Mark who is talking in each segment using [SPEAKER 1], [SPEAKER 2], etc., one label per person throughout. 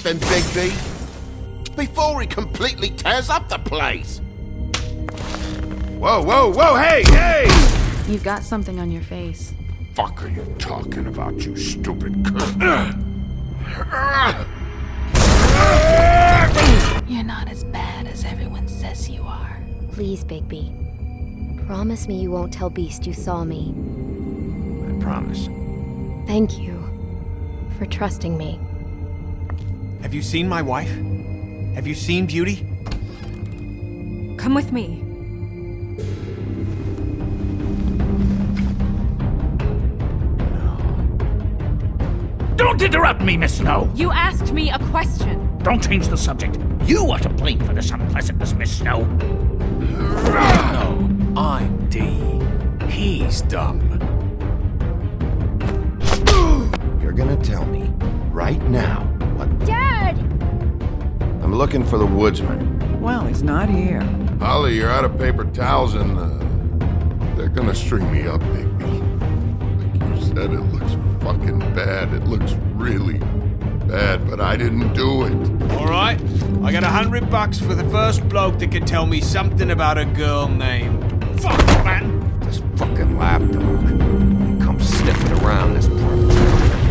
[SPEAKER 1] something, Bigby? Before he completely tears up the place! Whoa, whoa, whoa, hey, hey!
[SPEAKER 2] You've got something on your face.
[SPEAKER 1] Fuck are you talking about, you stupid cunt?
[SPEAKER 2] You're not as bad as everyone says you are.
[SPEAKER 3] Please, Bigby. Promise me you won't tell Beast you saw me.
[SPEAKER 1] I promise.
[SPEAKER 3] Thank you for trusting me.
[SPEAKER 4] Have you seen my wife? Have you seen Beauty?
[SPEAKER 5] Come with me.
[SPEAKER 6] Don't interrupt me, Miss Snow!
[SPEAKER 5] You asked me a question.
[SPEAKER 6] Don't change the subject. You are to blame for this unpleasantness, Miss Snow.
[SPEAKER 4] No, I'm D. He's dumb.
[SPEAKER 1] You're gonna tell me right now what...
[SPEAKER 3] Dad!
[SPEAKER 1] I'm looking for the woodsman.
[SPEAKER 7] Well, he's not here.
[SPEAKER 1] Holly, you're out of paper towels and, they're gonna string me up, Bigby. Like you said, it looks fucking bad. It looks really bad, but I didn't do it.
[SPEAKER 4] All right, I got $100 for the first bloke that can tell me something about a girl named... Fuck, man!
[SPEAKER 1] This fucking lapdog. He comes sniffing around this part.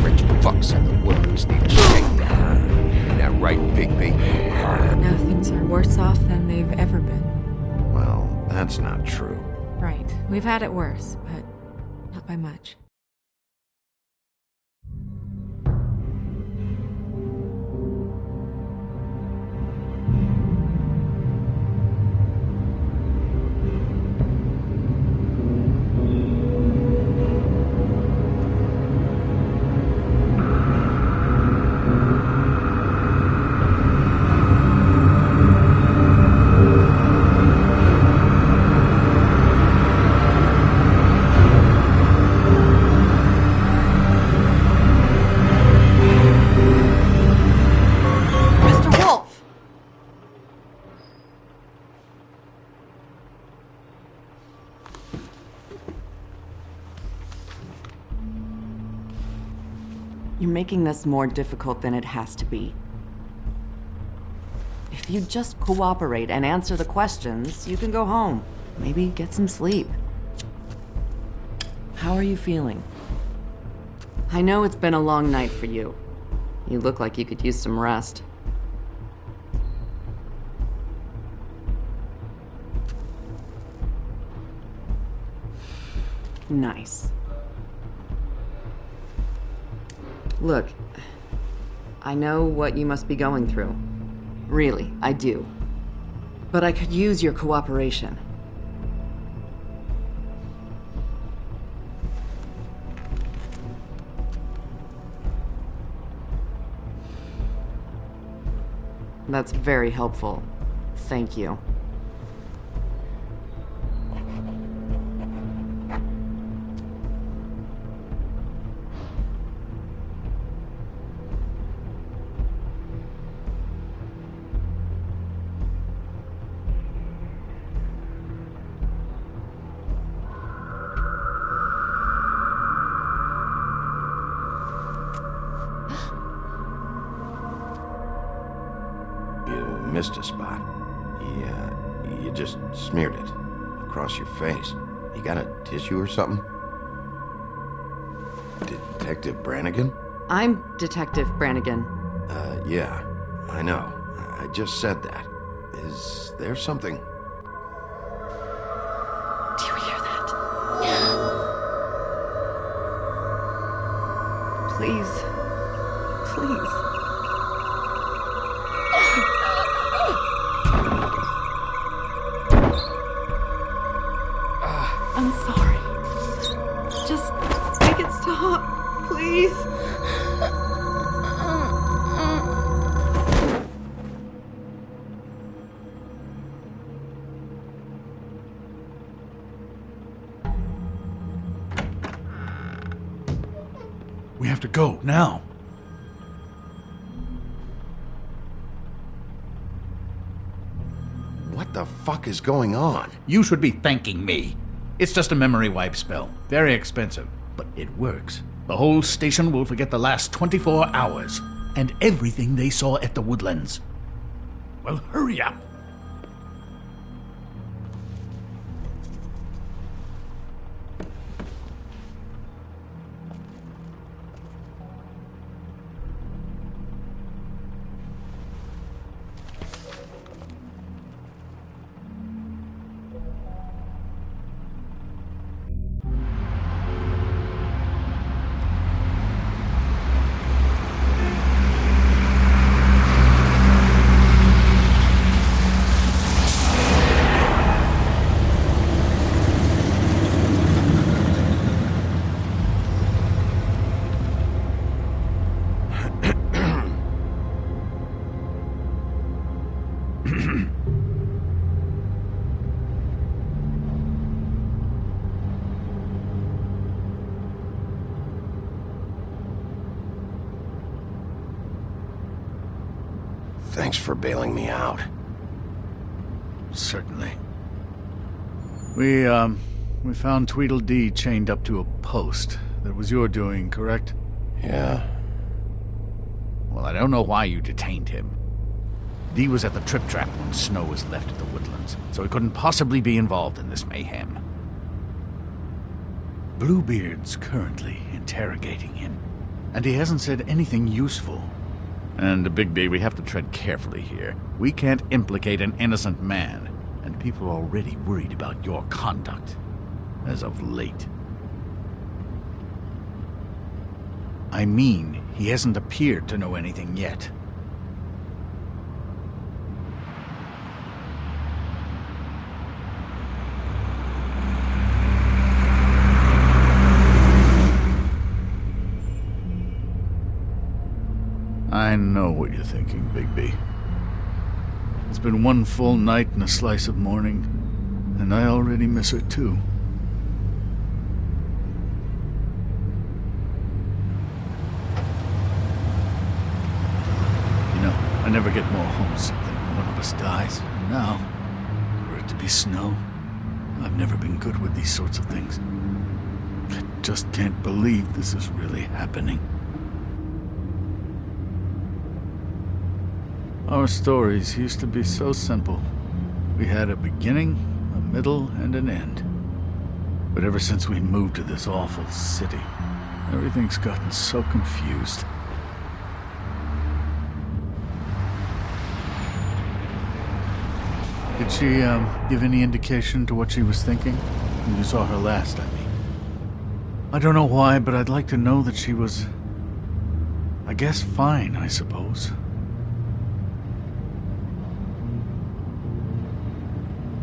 [SPEAKER 1] Rich fucks in the woods need a shakedown. Ain't that right, Bigby?
[SPEAKER 5] Now things are worse off than they've ever been.
[SPEAKER 1] Well, that's not true.
[SPEAKER 5] Right. We've had it worse, but not by much.
[SPEAKER 7] You're making this more difficult than it has to be. If you just cooperate and answer the questions, you can go home. Maybe get some sleep. How are you feeling? I know it's been a long night for you. You look like you could use some rest. Nice. Look, I know what you must be going through. Really, I do. But I could use your cooperation. That's very helpful. Thank you.
[SPEAKER 1] Missed a spot. You just smeared it across your face. You got a tissue or something? Detective Brannigan?
[SPEAKER 7] I'm Detective Brannigan.
[SPEAKER 1] Yeah, I know. I just said that. Is there something?
[SPEAKER 7] Do you hear that? Please. Please. I'm sorry. Just make it stop, please.
[SPEAKER 6] We have to go, now.
[SPEAKER 1] What the fuck is going on?
[SPEAKER 6] You should be thanking me. It's just a memory wipe spell. Very expensive, but it works. The whole station will forget the last 24 hours. and everything they saw at the Woodlands. Well, hurry up.
[SPEAKER 8] Thanks for bailing me out.
[SPEAKER 6] Certainly. We found Tweedledee chained up to a post. That was your doing, correct?
[SPEAKER 8] Yeah.
[SPEAKER 6] Well, I don't know why you detained him. Dee was at the Trip Trap when Snow was left at the Woodlands, so he couldn't possibly be involved in this mayhem. Bluebeard's currently interrogating him, and he hasn't said anything useful. And, Bigby, we have to tread carefully here. We can't implicate an innocent man, and people are already worried about your conduct, as of late. I mean, he hasn't appeared to know anything yet. I know what you're thinking, Bigby. It's been one full night and a slice of morning, and I already miss her too. You know, I never get more homesick than when one of us dies, and now, for it to be Snow, I've never been good with these sorts of things. I just can't believe this is really happening. Our stories used to be so simple. We had a beginning, a middle, and an end. But ever since we moved to this awful city, everything's gotten so confused. Did she, give any indication to what she was thinking? When you saw her last, I mean. I don't know why, but I'd like to know that she was, I guess, fine, I suppose.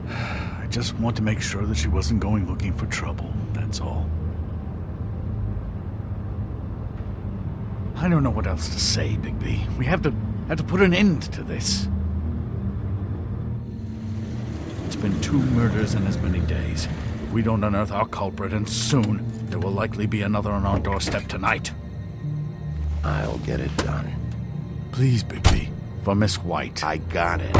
[SPEAKER 6] I just want to make sure that she wasn't going looking for trouble, that's all. I don't know what else to say, Bigby. We have to put an end to this. It's been 2 murders in as many days. If we don't unearth our culprit, and soon, there will likely be another on our doorstep tonight.
[SPEAKER 8] I'll get it done.
[SPEAKER 6] Please, Bigby. For Miss White.
[SPEAKER 8] I got it.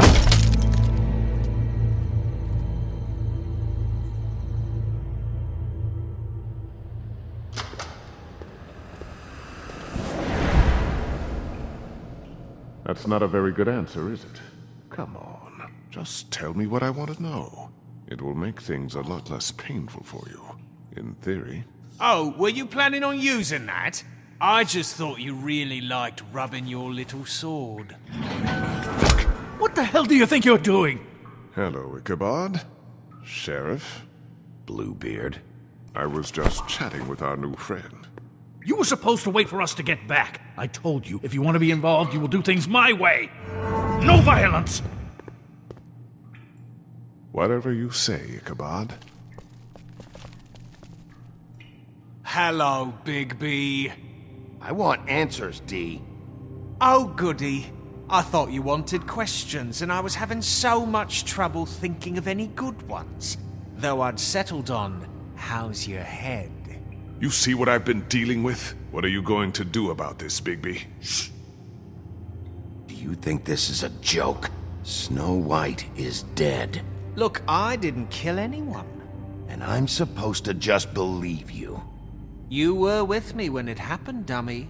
[SPEAKER 1] That's not a very good answer, is it? Come on, just tell me what I want to know. It will make things a lot less painful for you, in theory.
[SPEAKER 4] Oh, were you planning on using that? I just thought you really liked rubbing your little sword.
[SPEAKER 6] What the hell do you think you're doing?
[SPEAKER 1] Hello, Ichabod. Sheriff.
[SPEAKER 8] Bluebeard.
[SPEAKER 1] I was just chatting with our new friend.
[SPEAKER 6] You were supposed to wait for us to get back. I told you, if you want to be involved, you will do things my way. No violence!
[SPEAKER 1] Whatever you say, Ichabod.
[SPEAKER 4] Hello, Bigby.
[SPEAKER 8] I want answers, Dee.
[SPEAKER 4] Oh, goody. I thought you wanted questions, and I was having so much trouble thinking of any good ones. Though I'd settled on, how's your head?
[SPEAKER 1] You see what I've been dealing with? What are you going to do about this, Bigby?
[SPEAKER 8] Shh. Do you think this is a joke? Snow White is dead.
[SPEAKER 4] Look, I didn't kill anyone.
[SPEAKER 8] And I'm supposed to just believe you.
[SPEAKER 4] You were with me when it happened, dummy.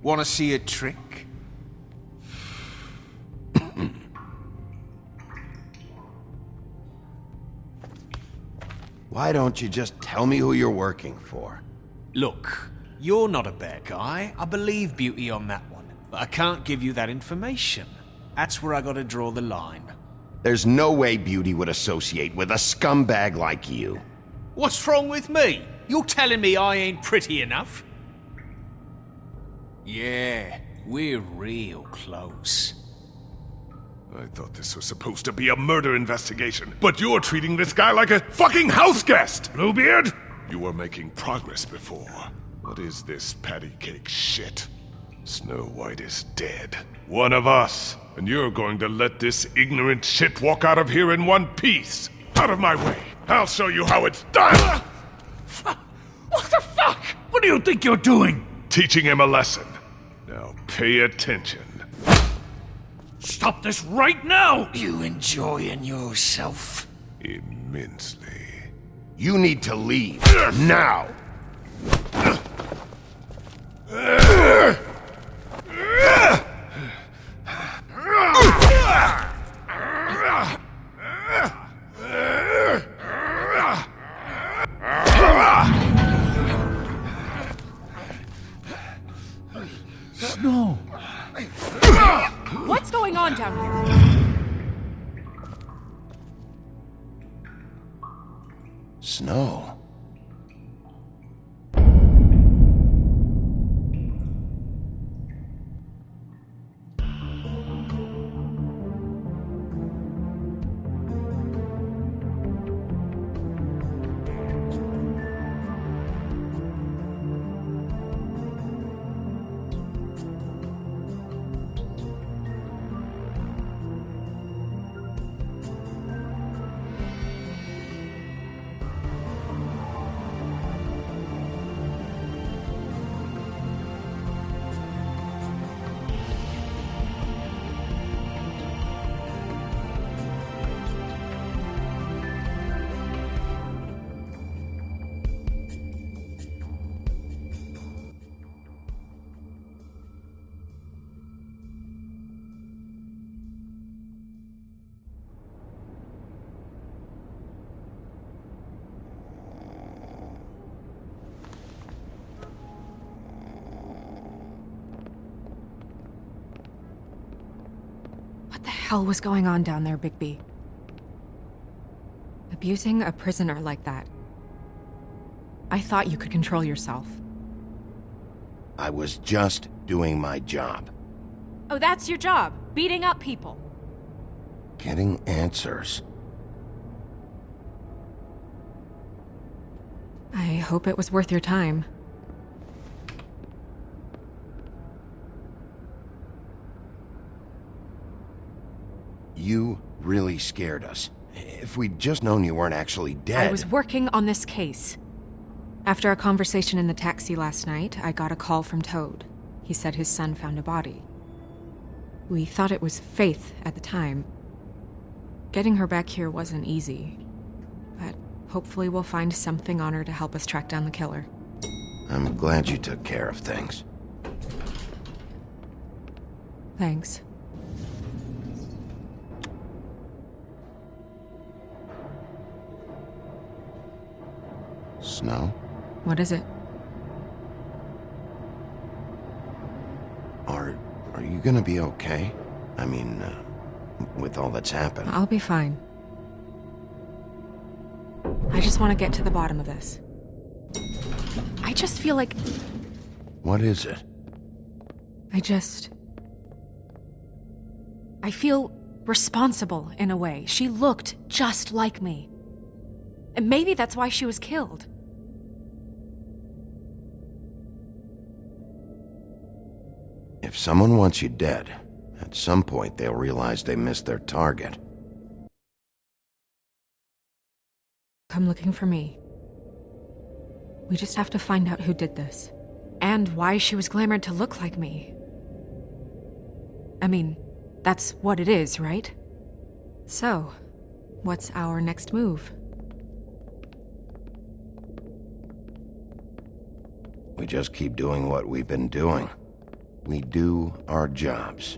[SPEAKER 4] Wanna see a trick?
[SPEAKER 8] Why don't you just tell me who you're working for?
[SPEAKER 4] Look, you're not a bad guy. I believe Beauty on that one. But I can't give you that information. That's where I gotta draw the line.
[SPEAKER 8] There's no way Beauty would associate with a scumbag like you.
[SPEAKER 4] What's wrong with me? You're telling me I ain't pretty enough? Yeah, we're real close.
[SPEAKER 9] I thought this was supposed to be a murder investigation, but you're treating this guy like a fucking house guest, Bluebeard! You were making progress before. What is this patty cake shit? Snow White is dead. One of us. And you're going to let this ignorant shit walk out of here in one piece. Out of my way. I'll show you how it's done!
[SPEAKER 6] What the fuck? What do you think you're doing?
[SPEAKER 9] Teaching him a lesson. Now pay attention.
[SPEAKER 6] Stop this right now!
[SPEAKER 4] You enjoying yourself?
[SPEAKER 9] Immensely.
[SPEAKER 8] You need to leave. Now!
[SPEAKER 6] Snow!
[SPEAKER 5] What's going on down here?
[SPEAKER 8] Snow.
[SPEAKER 5] What the hell was going on down there, Bigby? Abusing a prisoner like that. I thought you could control yourself.
[SPEAKER 8] I was just doing my job.
[SPEAKER 5] Oh, that's your job, beating up people.
[SPEAKER 8] Getting answers.
[SPEAKER 5] I hope it was worth your time.
[SPEAKER 8] You really scared us. If we'd just known you weren't actually dead...
[SPEAKER 5] I was working on this case. After our conversation in the taxi last night, I got a call from Toad. He said his son found a body. We thought it was Faith at the time. Getting her back here wasn't easy. But hopefully we'll find something on her to help us track down the killer.
[SPEAKER 8] I'm glad you took care of things.
[SPEAKER 5] Thanks.
[SPEAKER 8] Snow?
[SPEAKER 5] What is it?
[SPEAKER 8] Are you gonna be okay? I mean, with all that's happened.
[SPEAKER 5] I'll be fine. I just want to get to the bottom of this. I just feel like...
[SPEAKER 8] What is it?
[SPEAKER 5] I feel responsible in a way. She looked just like me. And maybe that's why she was killed.
[SPEAKER 8] If someone wants you dead, at some point they'll realize they missed their target.
[SPEAKER 5] Come looking for me. We just have to find out who did this. And why she was glamored to look like me. I mean, that's what it is, right? So, what's our next move?
[SPEAKER 8] We just keep doing what we've been doing. We do our jobs.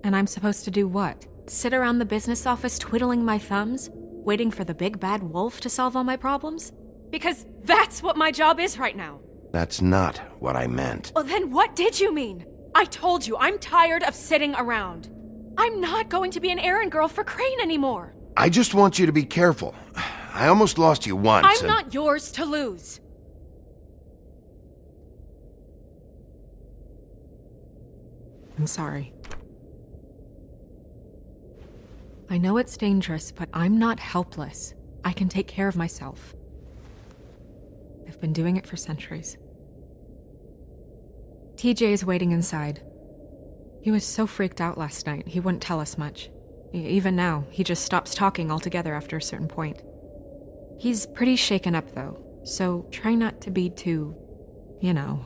[SPEAKER 5] And I'm supposed to do what? Sit around the business office twiddling my thumbs, waiting for the big bad wolf to solve all my problems? Because that's what my job is right now.
[SPEAKER 8] That's not what I meant.
[SPEAKER 5] Well, then what did you mean? I told you, I'm tired of sitting around. I'm not going to be an errand girl for Crane anymore.
[SPEAKER 8] I just want you to be careful. I almost lost you once.
[SPEAKER 5] I'm not yours to lose. I'm sorry. I know it's dangerous, but I'm not helpless. I can take care of myself. I've been doing it for centuries. TJ is waiting inside. He was so freaked out last night, he wouldn't tell us much. Even now, he just stops talking altogether after a certain point. He's pretty shaken up, though, so try not to be too, you know.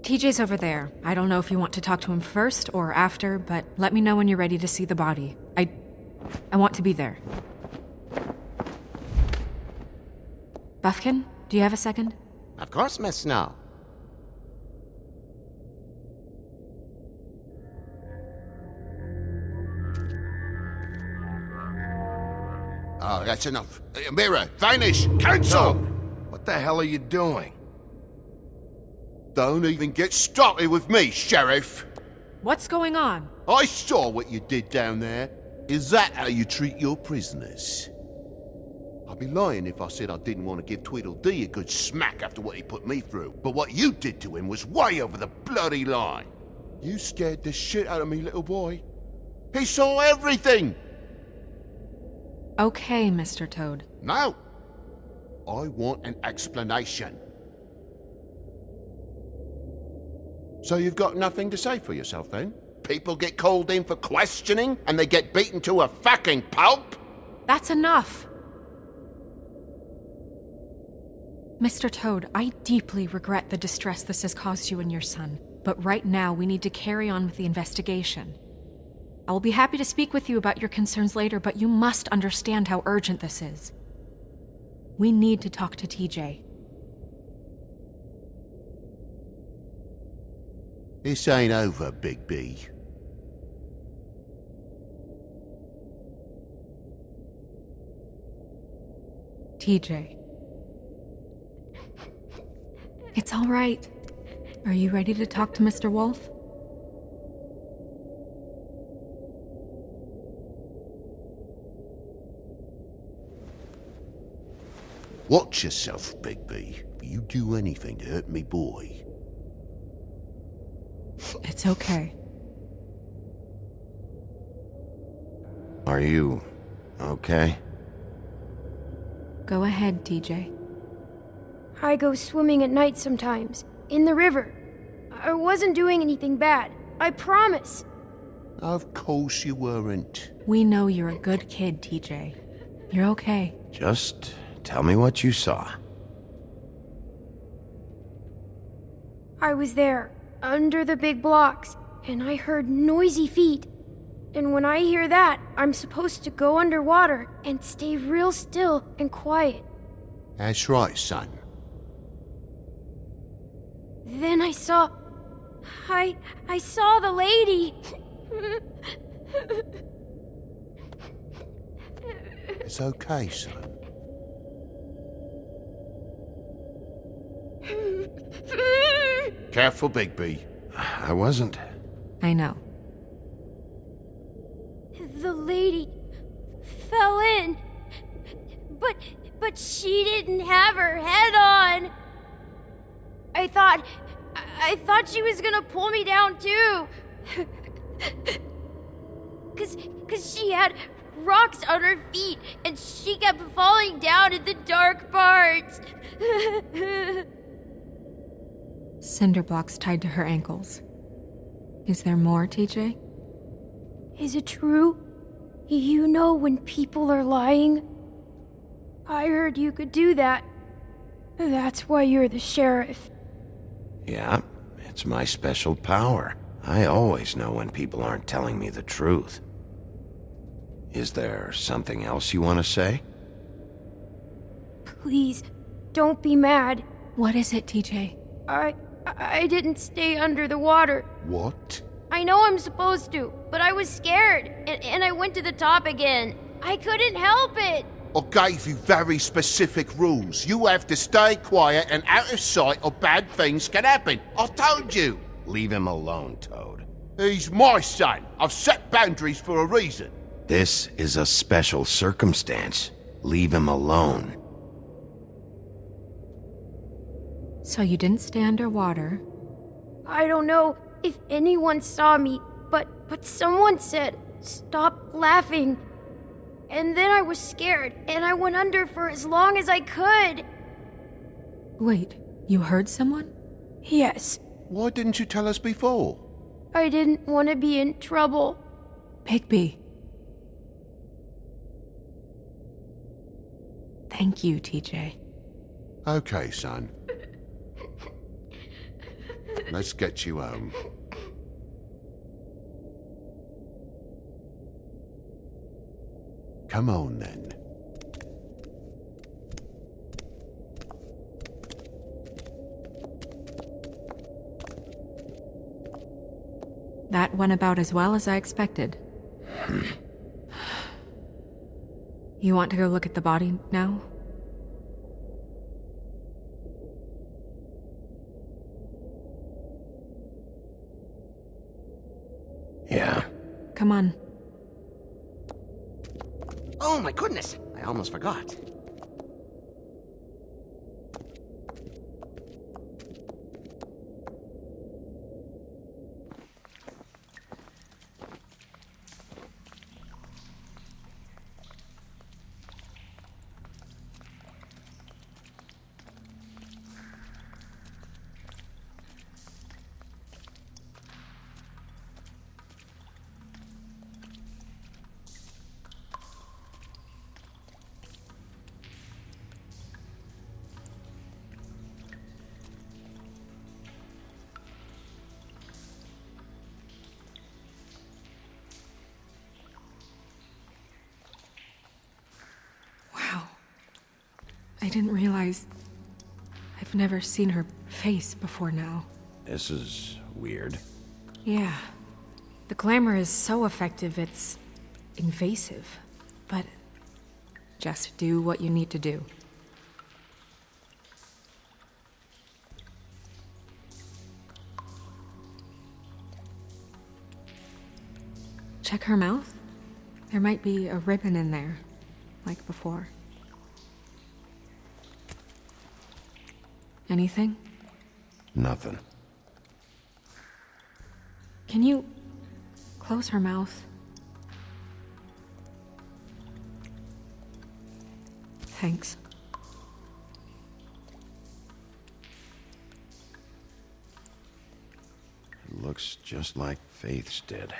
[SPEAKER 5] TJ's over there. I don't know if you want to talk to him first or after, but let me know when you're ready to see the body. I want to be there. Buffkin, do you have a second?
[SPEAKER 10] Of course, Miss Snow.
[SPEAKER 8] Oh, that's enough. Mira, vanish! Cancel! What the hell are you doing? Don't even get started with me, Sheriff!
[SPEAKER 5] What's going on?
[SPEAKER 10] I saw what you did down there. Is that how you treat your prisoners? I'd be lying if I said I didn't want to give Tweedledee a good smack after what he put me through. But what you did to him was way over the bloody line. You scared the shit out of me, little boy. He saw everything!
[SPEAKER 5] Okay, Mr. Toad.
[SPEAKER 10] No! I want an explanation. So you've got nothing to say for yourself, then? People get called in for questioning, and they get beaten to a fucking pulp?
[SPEAKER 5] That's enough! Mr. Toad, I deeply regret the distress this has caused you and your son, but right now we need to carry on with the investigation. I will be happy to speak with you about your concerns later, but you must understand how urgent this is. We need to talk to TJ.
[SPEAKER 10] This ain't over, Big B.
[SPEAKER 5] TJ. It's all right. Are you ready to talk to Mr. Wolf?
[SPEAKER 10] Watch yourself, Big B. If you do anything to hurt me boy.
[SPEAKER 5] It's okay.
[SPEAKER 8] Are you okay?
[SPEAKER 5] Go ahead, TJ.
[SPEAKER 11] I go swimming at night sometimes, in the river. I wasn't doing anything bad, I promise.
[SPEAKER 10] Of course you weren't.
[SPEAKER 5] We know you're a good kid, TJ. You're okay.
[SPEAKER 8] Just tell me what you saw.
[SPEAKER 11] I was there, under the big blocks, and I heard noisy feet. And when I hear that, I'm supposed to go underwater and stay real still and quiet.
[SPEAKER 10] That's right, son.
[SPEAKER 11] Then I saw the lady.
[SPEAKER 10] It's okay, son. Careful, Bigby.
[SPEAKER 8] I wasn't.
[SPEAKER 5] I know.
[SPEAKER 11] The lady fell in. But she didn't have her head on. I thought she was gonna pull me down too. Cause she had rocks on her feet and she kept falling down in the dark parts.
[SPEAKER 5] Cinder blocks tied to her ankles. Is there more, TJ?
[SPEAKER 11] Is it true? You know when people are lying? I heard you could do that. That's why you're the sheriff.
[SPEAKER 8] Yeah, it's my special power. I always know when people aren't telling me the truth. Is there something else you want to say?
[SPEAKER 11] Please, don't be mad.
[SPEAKER 5] What is it, TJ?
[SPEAKER 11] I didn't stay under the water.
[SPEAKER 10] What?
[SPEAKER 11] I know I'm supposed to, but I was scared, and I went to the top again. I couldn't help it.
[SPEAKER 10] I gave you very specific rules. You have to stay quiet and out of sight or bad things can happen. I told you.
[SPEAKER 8] Leave him alone, Toad.
[SPEAKER 10] He's my son. I've set boundaries for a reason.
[SPEAKER 8] This is a special circumstance. Leave him alone.
[SPEAKER 5] So you didn't stay underwater.
[SPEAKER 11] I don't know if anyone saw me, but someone said, "Stop laughing." And then I was scared, and I went under for as long as I could.
[SPEAKER 5] Wait, you heard someone?
[SPEAKER 11] Yes,
[SPEAKER 10] Why didn't you tell us before?
[SPEAKER 11] I didn't want to be in trouble.
[SPEAKER 5] Bigby. Thank you, TJ.
[SPEAKER 10] Okay, son. Let's get you home. Come on, then.
[SPEAKER 5] That went about as well as I expected. You want to go look at the body now?
[SPEAKER 8] Yeah.
[SPEAKER 5] Come on.
[SPEAKER 12] Oh my goodness, I almost forgot.
[SPEAKER 5] I didn't realize... I've never seen her face before now.
[SPEAKER 8] This is weird.
[SPEAKER 5] Yeah. The glamour is so effective, it's invasive. But just do what you need to do. Check her mouth. There might be a ribbon in there, like before. Anything?
[SPEAKER 8] Nothing.
[SPEAKER 5] Can you close her mouth? Thanks.
[SPEAKER 8] It looks just like Faith's did.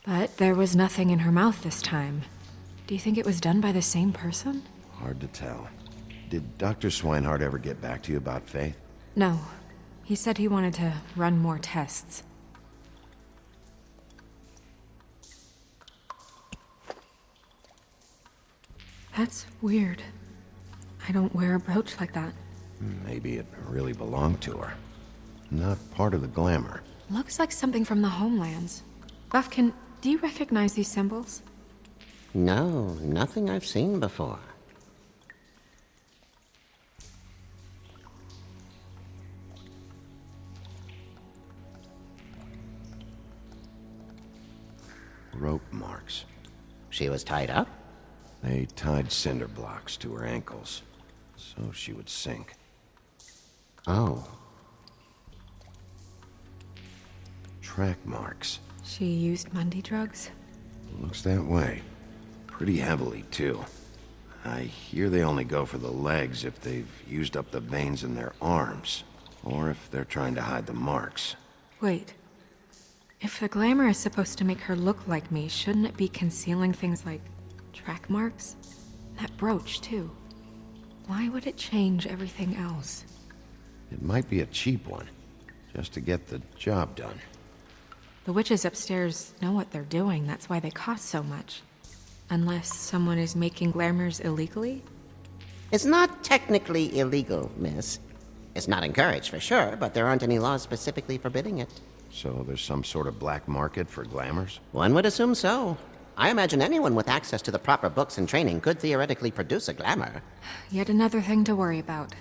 [SPEAKER 5] But there was nothing in her mouth this time. Do you think it was done by the same person?
[SPEAKER 8] Hard to tell. Did Dr. Swinehart ever get back to you about Faith?
[SPEAKER 5] No. He said he wanted to run more tests. That's weird. I don't wear a brooch like that.
[SPEAKER 8] Maybe it really belonged to her. Not part of the glamour.
[SPEAKER 5] Looks like something from the homelands. Buffkin, do you recognize these symbols?
[SPEAKER 12] No, nothing I've seen before.
[SPEAKER 8] Rope marks.
[SPEAKER 12] She was tied up?
[SPEAKER 8] They tied cinder blocks to her ankles, so she would sink.
[SPEAKER 12] Oh.
[SPEAKER 8] Track marks.
[SPEAKER 5] She used Mundy drugs?
[SPEAKER 8] Looks that way. Pretty heavily, too. I hear they only go for the legs if they've used up the veins in their arms, or if they're trying to hide the marks.
[SPEAKER 5] Wait. If the glamour is supposed to make her look like me, shouldn't it be concealing things like track marks? That brooch, too. Why would it change everything else?
[SPEAKER 8] It might be a cheap one, just to get the job done.
[SPEAKER 5] The witches upstairs know what they're doing, that's why they cost so much. Unless someone is making glamours illegally?
[SPEAKER 12] It's not technically illegal, miss. It's not encouraged for sure, but there aren't any laws specifically forbidding it.
[SPEAKER 8] So there's some sort of black market for glamours?
[SPEAKER 12] One would assume so. I imagine anyone with access to the proper books and training could theoretically produce a glamour.
[SPEAKER 5] Yet another thing to worry about.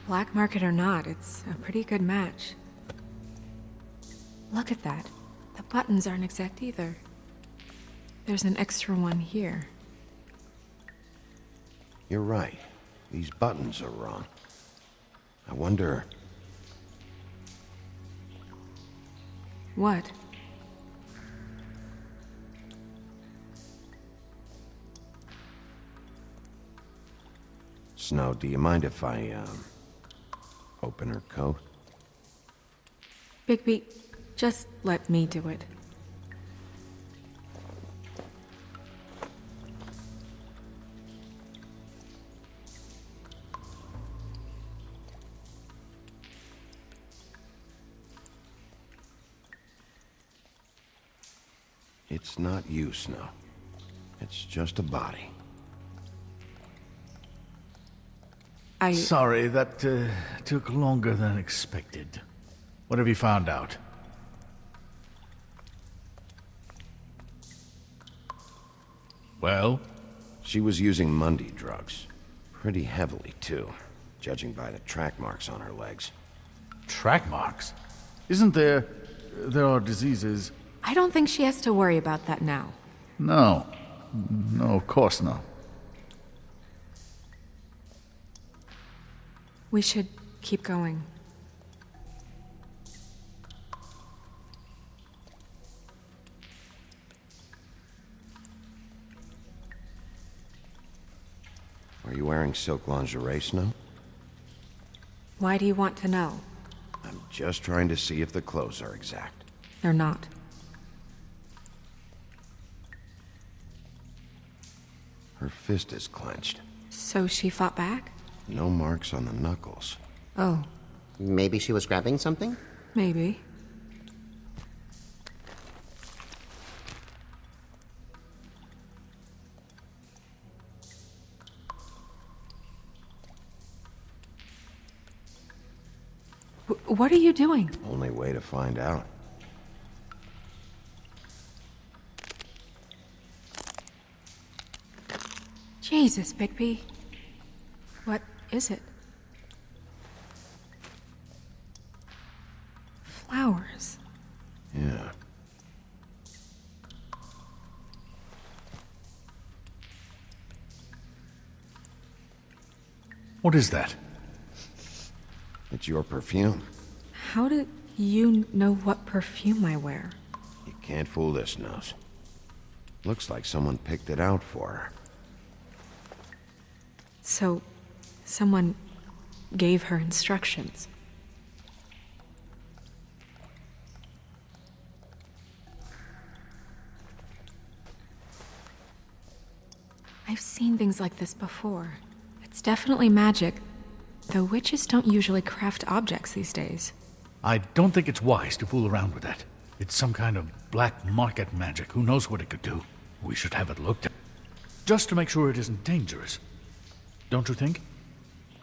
[SPEAKER 5] Black market or not, it's a pretty good match. Look at that. The buttons aren't exact either. There's an extra one here.
[SPEAKER 8] You're right. These buttons are wrong. I wonder...
[SPEAKER 5] What?
[SPEAKER 8] Snow, do you mind if I, open her coat?
[SPEAKER 5] Bigby, just let me do it.
[SPEAKER 8] It's not you, Snow. It's just a body.
[SPEAKER 6] Sorry, that took longer than expected. What have you found out? Well?
[SPEAKER 8] She was using Mundy drugs. Pretty heavily, too, judging by the track marks on her legs.
[SPEAKER 6] Track marks? Isn't there... there are diseases...
[SPEAKER 5] I don't think she has to worry about that now.
[SPEAKER 6] No. No, of course not.
[SPEAKER 5] We should keep going.
[SPEAKER 8] Are you wearing silk lingerie, Snow?
[SPEAKER 5] Why do you want to know?
[SPEAKER 8] I'm just trying to see if the clothes are exact.
[SPEAKER 5] They're not.
[SPEAKER 8] Her fist is clenched.
[SPEAKER 5] So she fought back?
[SPEAKER 8] No marks on the knuckles.
[SPEAKER 5] Oh.
[SPEAKER 12] Maybe she was grabbing something?
[SPEAKER 5] Maybe. What are you doing?
[SPEAKER 8] Only way to find out.
[SPEAKER 5] Jesus, Bigby. What is it? Flowers.
[SPEAKER 8] Yeah.
[SPEAKER 6] What is that?
[SPEAKER 8] It's your perfume.
[SPEAKER 5] How did you know what perfume I wear?
[SPEAKER 8] You can't fool this nose. Looks like someone picked it out for her.
[SPEAKER 5] So, someone gave her instructions. I've seen things like this before. It's definitely magic, though witches don't usually craft objects these days.
[SPEAKER 6] I don't think it's wise to fool around with that. It's some kind of black market magic. Who knows what it could do? We should have it looked at. Just to make sure it isn't dangerous. Don't you think?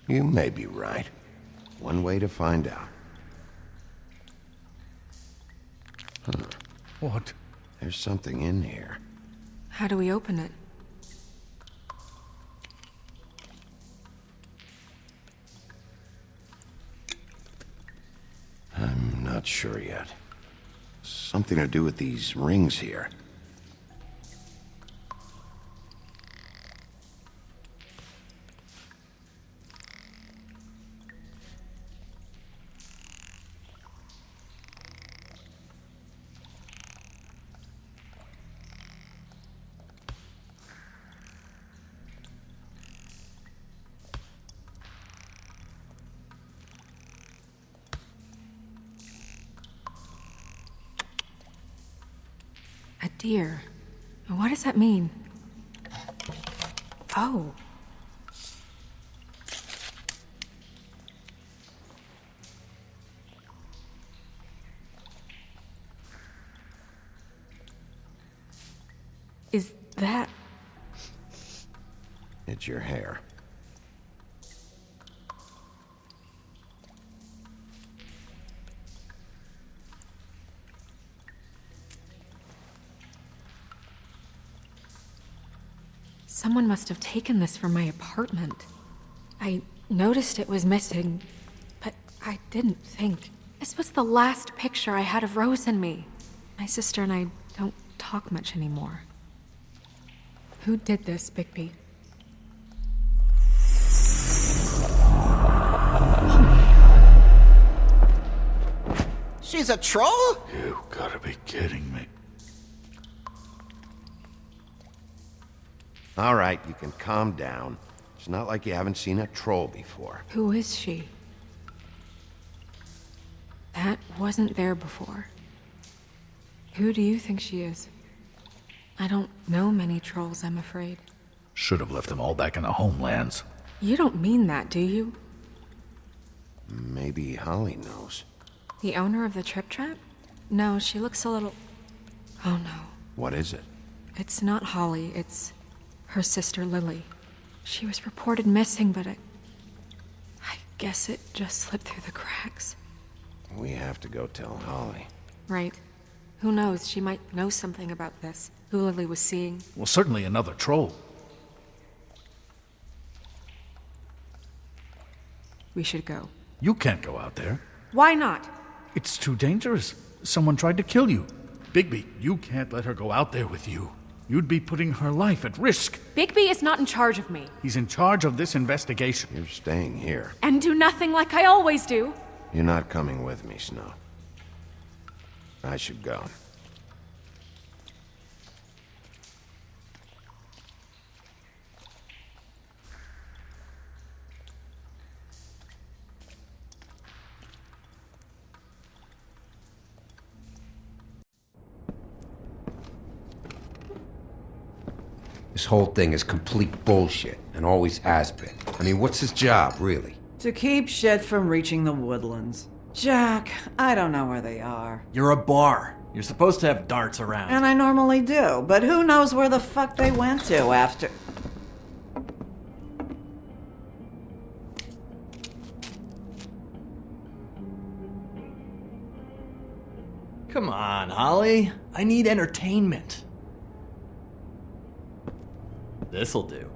[SPEAKER 8] You may be right. One way to find out. Huh.
[SPEAKER 6] What?
[SPEAKER 8] There's something in here.
[SPEAKER 5] How do we open it?
[SPEAKER 8] I'm not sure yet. Something to do with these rings here.
[SPEAKER 5] A deer. What does that mean? Oh. Is that...
[SPEAKER 8] It's your hair.
[SPEAKER 5] Someone must have taken this from my apartment. I noticed it was missing, but I didn't think. This was the last picture I had of Rose and me. My sister and I don't talk much anymore. Who did this, Bigby?
[SPEAKER 12] She's a troll?
[SPEAKER 6] You gotta be kidding me.
[SPEAKER 8] All right, you can calm down. It's not like you haven't seen a troll before.
[SPEAKER 5] Who is she? That wasn't there before. Who do you think she is? I don't know many trolls, I'm afraid.
[SPEAKER 6] Should have left them all back in the homelands.
[SPEAKER 5] You don't mean that, do you?
[SPEAKER 8] Maybe Holly knows.
[SPEAKER 5] The owner of the Trip Trap? No, she looks a little... Oh no.
[SPEAKER 8] What is it?
[SPEAKER 5] It's not Holly, it's her sister Lily. She was reported missing, but I guess it just slipped through the cracks.
[SPEAKER 8] We have to go tell Holly.
[SPEAKER 5] Right. Who knows, she might know something about this. Who Lily was seeing.
[SPEAKER 6] Well, certainly another troll.
[SPEAKER 5] We should go.
[SPEAKER 6] You can't go out there.
[SPEAKER 5] Why not?
[SPEAKER 6] It's too dangerous. Someone tried to kill you. Bigby, you can't let her go out there with you. You'd be putting her life at risk.
[SPEAKER 5] Bigby is not in charge of me.
[SPEAKER 6] He's in charge of this investigation.
[SPEAKER 8] You're staying here.
[SPEAKER 5] And do nothing like I always do.
[SPEAKER 8] You're not coming with me, Snow. I should go.
[SPEAKER 13] This whole thing is complete bullshit, and always has been. I mean, what's his job, really?
[SPEAKER 14] To keep shit from reaching the woodlands. Jack, I don't know where they are.
[SPEAKER 15] You're a bar. You're supposed to have darts around.
[SPEAKER 14] And I normally do, but who knows where the fuck they went to after...
[SPEAKER 15] Come on, Holly. I need entertainment. This'll do.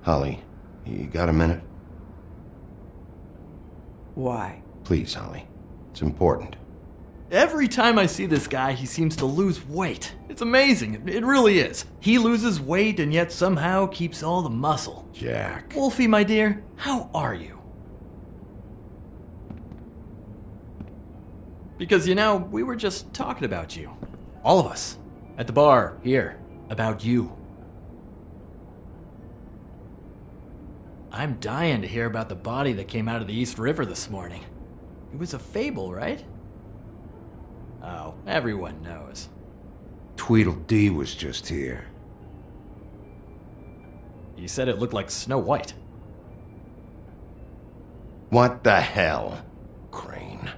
[SPEAKER 8] Holly, you got a minute?
[SPEAKER 14] Why?
[SPEAKER 8] Please, Holly. It's important.
[SPEAKER 15] Every time I see this guy, he seems to lose weight. It's amazing. It really is. He loses weight and yet somehow keeps all the muscle.
[SPEAKER 8] Jack.
[SPEAKER 15] Wolfie, my dear, how are you? Because, you know, we were just talking about you. All of us. At the bar, here. About you. I'm dying to hear about the body that came out of the East River this morning. It was a fable, right? Oh, everyone knows.
[SPEAKER 13] Tweedledee was just here.
[SPEAKER 15] You said it looked like Snow White.
[SPEAKER 8] What the hell, Crane?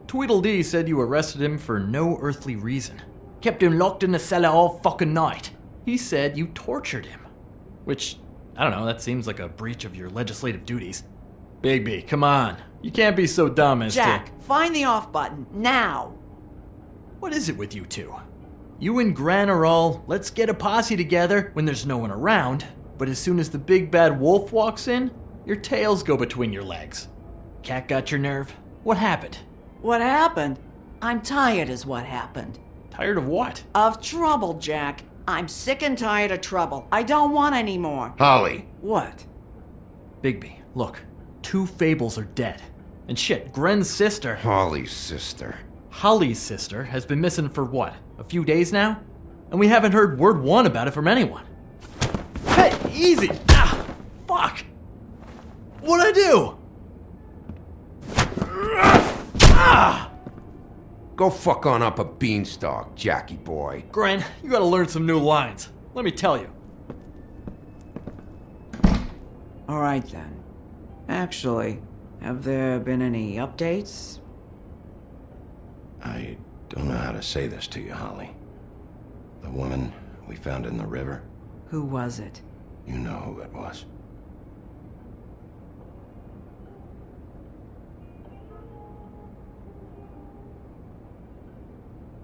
[SPEAKER 15] Tweedledee said you arrested him for no earthly reason. Kept him locked in the cellar all fucking night. He said you tortured him. Which, I don't know, that seems like a breach of your legislative duties. Bigby, come on. You can't be so dumb as
[SPEAKER 14] Jack, find the off button, now!
[SPEAKER 15] What is it with you two? You and Gran are all, let's get a posse together when there's no one around, but as soon as the big bad wolf walks in, your tails go between your legs. Cat got your nerve? What happened?
[SPEAKER 14] What happened? I'm tired is what happened.
[SPEAKER 15] Tired of what?
[SPEAKER 14] Of trouble, Jack. I'm sick and tired of trouble. I don't want any more.
[SPEAKER 8] Holly.
[SPEAKER 14] What?
[SPEAKER 15] Bigby, look. 2 fables are dead. And shit, Gren's sister...
[SPEAKER 8] Holly's sister.
[SPEAKER 15] Holly's sister has been missing for what? A few days now? And we haven't heard word one about it from anyone. Hey, easy! Ah, fuck! What'd I do? Ah!
[SPEAKER 13] Go fuck on up a beanstalk, Jackie boy.
[SPEAKER 15] Gren, you gotta learn some new lines. Let me tell you.
[SPEAKER 14] All right then. Actually, have there been any updates?
[SPEAKER 8] I don't know how to say this to you, Holly. The woman we found in the river,
[SPEAKER 14] Who was it?
[SPEAKER 8] you know who it was.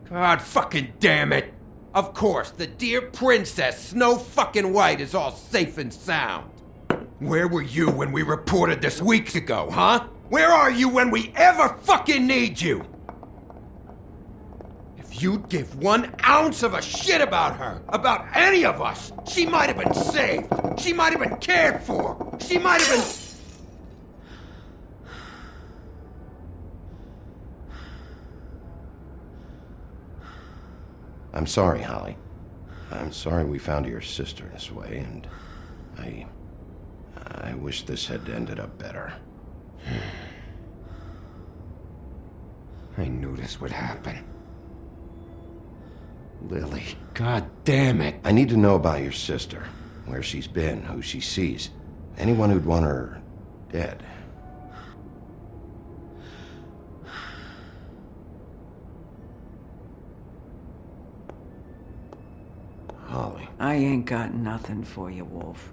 [SPEAKER 13] God fucking damn it! Of course, the dear Princess Snow fucking White is all safe and sound. Where were you when we reported this weeks ago, huh? Where are you when we ever fucking need you? If you'd give 1 ounce of a shit about her, about any of us, she might have been saved. She might have been cared for. She might have been...
[SPEAKER 8] I'm sorry, Holly. I'm sorry we found your sister this way, and I wish this had ended up better.
[SPEAKER 13] I knew this would happen. Lily, god damn it.
[SPEAKER 8] I need to know about your sister, where she's been, who she sees. Anyone who'd want her dead. Holly.
[SPEAKER 14] I ain't got nothing for you, Wolf.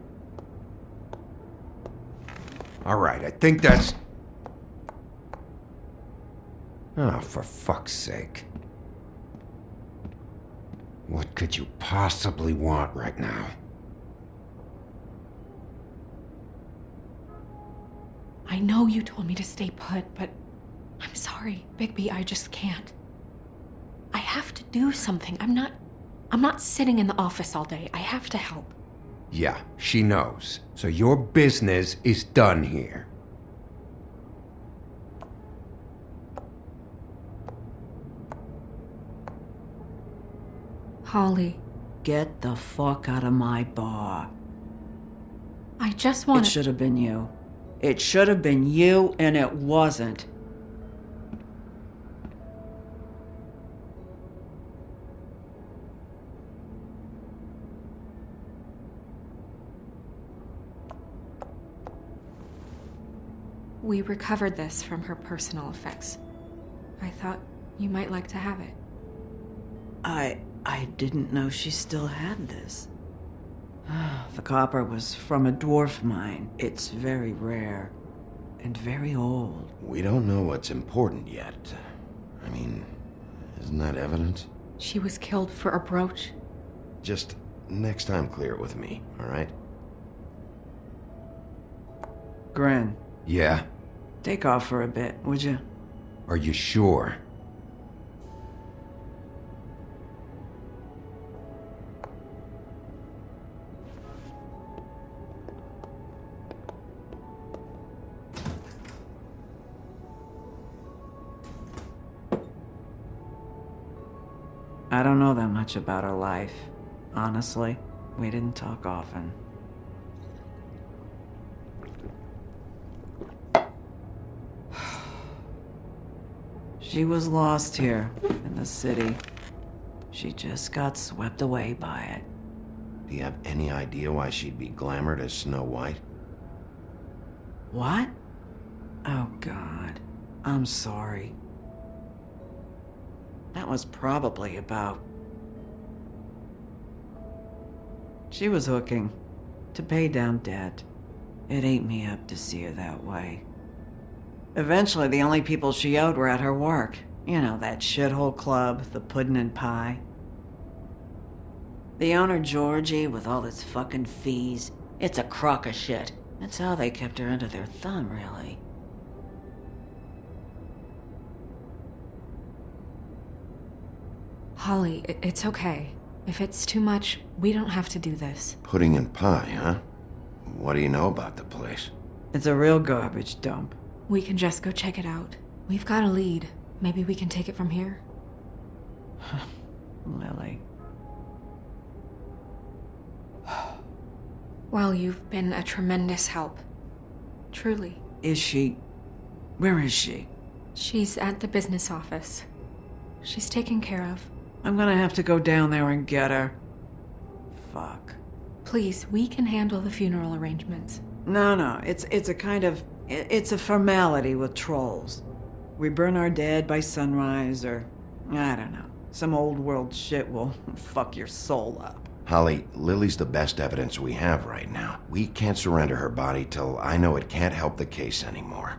[SPEAKER 13] All right, I think that's... Oh, for fuck's sake. What could you possibly want right now?
[SPEAKER 5] I know you told me to stay put, but I'm sorry, Bigby, I just can't. I have to do something. I'm not sitting in the office all day. I have to help.
[SPEAKER 13] Yeah, she knows. So your business is done here.
[SPEAKER 5] Holly,
[SPEAKER 14] Get the fuck out of my bar.
[SPEAKER 5] I just
[SPEAKER 14] It
[SPEAKER 5] want
[SPEAKER 14] should have been you. It should have been you, and it wasn't.
[SPEAKER 5] We recovered this from her personal effects. I thought you might like to have it.
[SPEAKER 14] I didn't know she still had this. The copper was from a dwarf mine. It's very rare. And very old.
[SPEAKER 8] We don't know what's important yet. I mean, isn't that evidence?
[SPEAKER 5] She was killed for a brooch.
[SPEAKER 8] Just next time clear it with me, all right?
[SPEAKER 14] Gren,
[SPEAKER 13] Yeah?
[SPEAKER 14] take off for a bit, would you?
[SPEAKER 13] Are you sure?
[SPEAKER 14] I don't know that much about her life. Honestly, we didn't talk often. She was lost here, in the city. She just got swept away by it.
[SPEAKER 8] Do you have any idea why she'd be glamored as Snow White?
[SPEAKER 14] What? Oh, God. I'm sorry. That was probably about... She was hooking. To pay down debt. It ate me up to see her that way. Eventually, the only people she owed were at her work. You know, that shithole club, the Puddin' and Pie. The owner, Georgie, with all his fucking fees. It's a crock of shit. That's how they kept her under their thumb, really.
[SPEAKER 5] Holly, it's okay. If it's too much, we don't have to do this.
[SPEAKER 8] Pudding and pie, huh? What do you know about the place?
[SPEAKER 14] It's a real garbage dump.
[SPEAKER 5] We can just go check it out. We've got a lead. Maybe we can take it from here.
[SPEAKER 14] Lily.
[SPEAKER 5] Well, you've been a tremendous help. Truly.
[SPEAKER 14] Is she... Where is she?
[SPEAKER 5] She's at the business office. She's taken care of.
[SPEAKER 14] I'm gonna have to go down there and get her. Fuck.
[SPEAKER 5] Please, we can handle the funeral arrangements.
[SPEAKER 14] No, it's a kind of... It's a formality with trolls. We burn our dead by sunrise, or... I don't know. Some old world shit will fuck your soul up.
[SPEAKER 8] Holly, Lily's the best evidence we have right now. We can't surrender her body till I know it can't help the case anymore.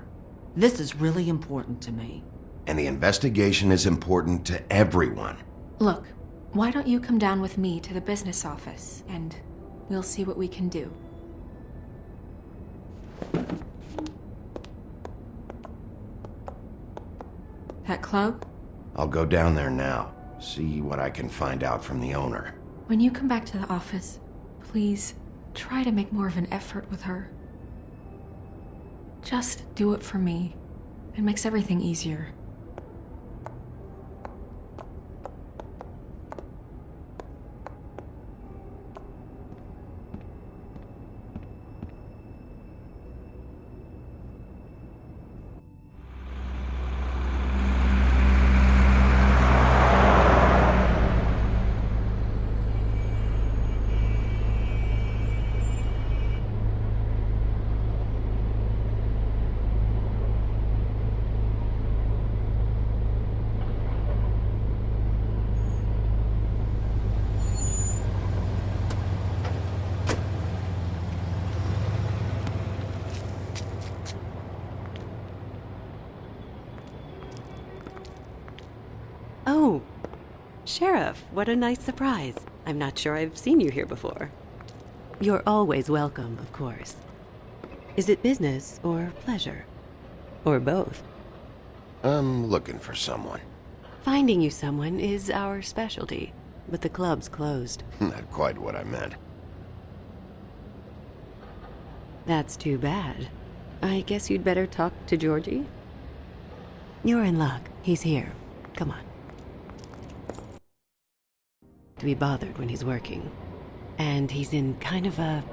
[SPEAKER 14] This is really important to me.
[SPEAKER 8] And the investigation is important to everyone.
[SPEAKER 5] Look, why don't you come down with me to the business office, and we'll see what we can do. That club?
[SPEAKER 8] I'll go down there now, see what I can find out from the owner.
[SPEAKER 5] When you come back to the office, please try to make more of an effort with her. Just do it for me. It makes everything easier.
[SPEAKER 16] Oh, Sheriff, what a nice surprise. I'm not sure I've seen you here before. You're always welcome, of course. Is it business or pleasure? Or both?
[SPEAKER 8] I'm looking for someone.
[SPEAKER 16] Finding you someone is our specialty, but the club's closed.
[SPEAKER 8] Not quite what I meant.
[SPEAKER 16] That's too bad. I guess you'd better talk to Georgie. You're in luck. He's here. Come on. To be bothered when he's working. And he's in kind of a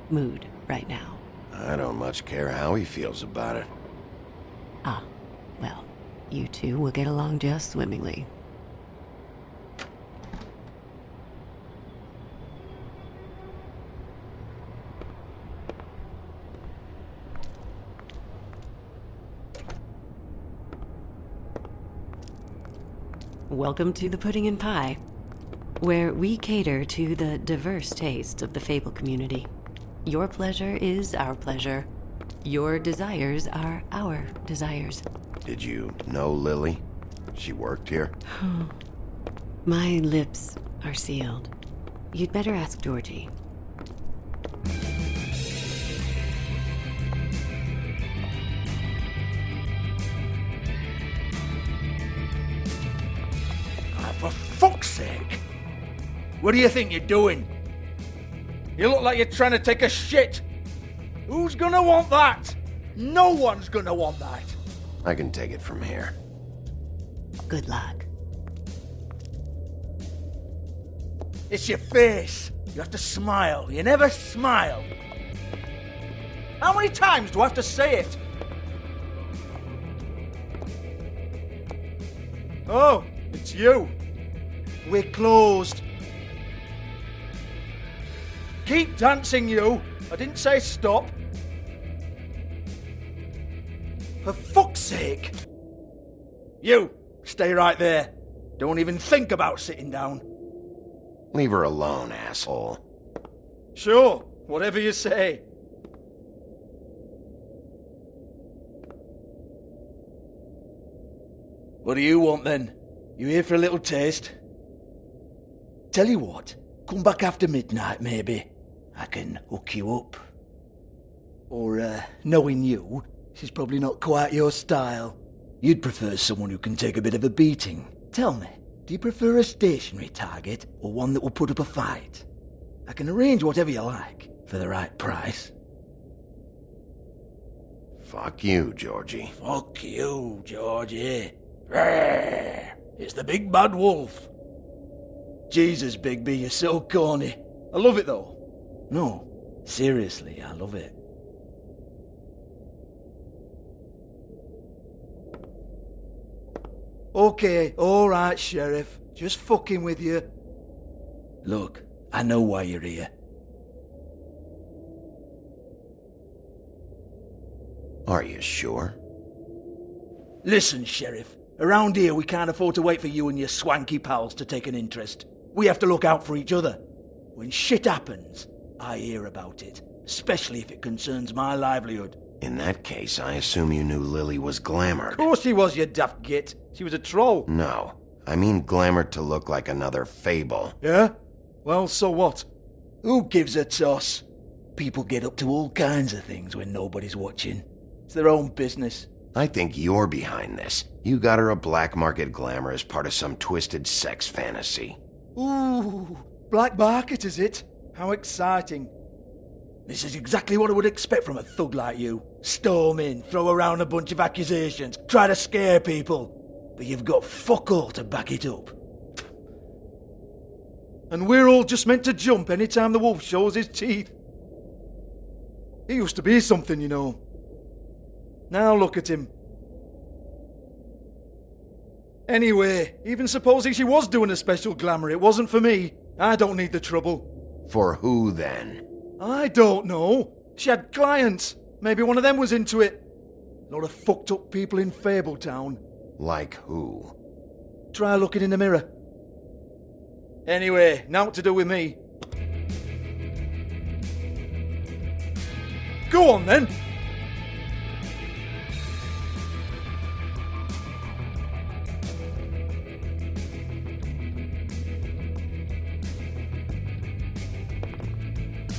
[SPEAKER 16] mood right now.
[SPEAKER 8] I don't much care how he feels about it.
[SPEAKER 16] Ah, well, you two will get along just swimmingly. Welcome to the Pudding and Pie, where we cater to the diverse tastes of the Fable community. Your pleasure is our pleasure. Your desires are our desires.
[SPEAKER 8] Did you know Lily? She worked here?
[SPEAKER 16] My lips are sealed. You'd better ask Georgie.
[SPEAKER 17] For fuck's sake! What do you think you're doing? You look like you're trying to take a shit. Who's gonna want that? No one's gonna want that.
[SPEAKER 8] I can take it from here.
[SPEAKER 16] Good luck.
[SPEAKER 17] It's your face. You have to smile. You never smile. How many times do I have to say it? Oh, it's you. We're closed. Keep dancing, you. I didn't say stop. For fuck's sake. You, stay right there. Don't even think about sitting down.
[SPEAKER 8] Leave her alone, asshole.
[SPEAKER 17] Sure, whatever you say. What do you want then? You here for a little taste? Tell you what, come back after midnight maybe. I can hook you up. Or, knowing you, she's probably not quite your style. You'd prefer someone who can take a bit of a beating. Tell me, do you prefer a stationary target or one that will put up a fight? I can arrange whatever you like for the right price.
[SPEAKER 8] Fuck you, Georgie.
[SPEAKER 17] Fuck you, Georgie. Rawr. It's the big bad wolf. Jesus, Bigby, you're so corny. I love it though. No, Seriously, I love it. Okay, alright, Sheriff. Just fucking with you. Look, I know why you're here.
[SPEAKER 8] Are you sure?
[SPEAKER 17] Listen, Sheriff. Around here, we can't afford to wait for you and your swanky pals to take an interest. We have to look out for each other. When shit happens, I hear about it. Especially if it concerns my livelihood.
[SPEAKER 8] In that case, I assume you knew Lily was glamored.
[SPEAKER 17] Of course she was, you daft git. She was a troll.
[SPEAKER 8] No. I mean glamored to look like another fable.
[SPEAKER 17] Yeah? Well, so what? Who gives a toss? People get up to all kinds of things when nobody's watching. It's their own business.
[SPEAKER 8] I think you're behind this. You got her a black market glamour as part of some twisted sex fantasy.
[SPEAKER 17] Ooh, black market is it? How exciting. This is exactly what I would expect from a thug like you. Storm in, throw around a bunch of accusations, try to scare people. But you've got fuck all to back it up. And we're all just meant to jump any time the wolf shows his teeth. He used to be something, you know. Now look at him. Anyway, even supposing she was doing a special glamour, it wasn't for me. I don't need the trouble.
[SPEAKER 8] For who, then?
[SPEAKER 17] I don't know. She had clients. Maybe one of them was into it. A lot of fucked up people in Fabletown.
[SPEAKER 8] Like who?
[SPEAKER 17] Try looking in the mirror. Anyway, naught to do with me. Go on then.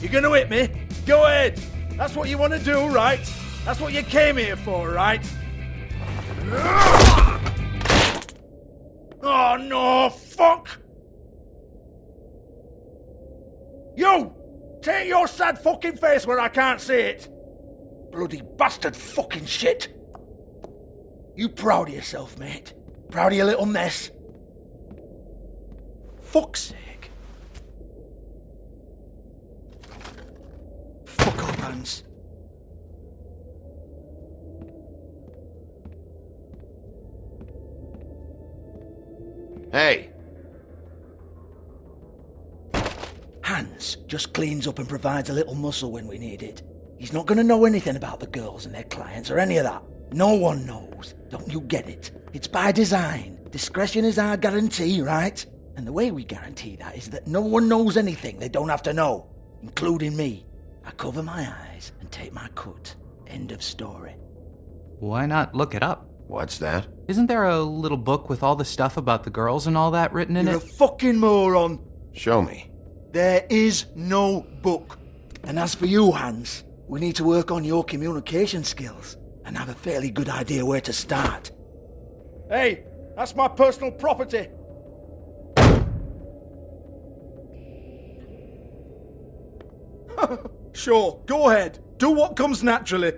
[SPEAKER 17] You gonna hit me? Go ahead. That's what you want to do, right? That's what you came here for, right? Oh no, fuck! You! Take your sad fucking face where I can't see it! Bloody bastard fucking shit! You proud of yourself, mate? Proud of your little mess? Fuck's sake. Fuck off, Hans.
[SPEAKER 8] Hey!
[SPEAKER 17] Hans just cleans up and provides a little muscle when we need it. He's not gonna know anything about the girls and their clients or any of that. No one knows. Don't you get it? It's by design. Discretion is our guarantee, right? And the way we guarantee that is that no one knows anything they don't have to know, including me. I cover my eyes and take my cut. End of story.
[SPEAKER 18] Why not look it up?
[SPEAKER 8] What's that?
[SPEAKER 18] Isn't there a little book with all the stuff about the girls and all that written in
[SPEAKER 17] You're
[SPEAKER 18] it?
[SPEAKER 17] a fucking moron.
[SPEAKER 8] Show me.
[SPEAKER 17] There is no book. And as for you, Hans, we need to work on your communication skills and have a fairly good idea where to start. Hey, that's my personal property. Sure, go ahead. Do what comes naturally.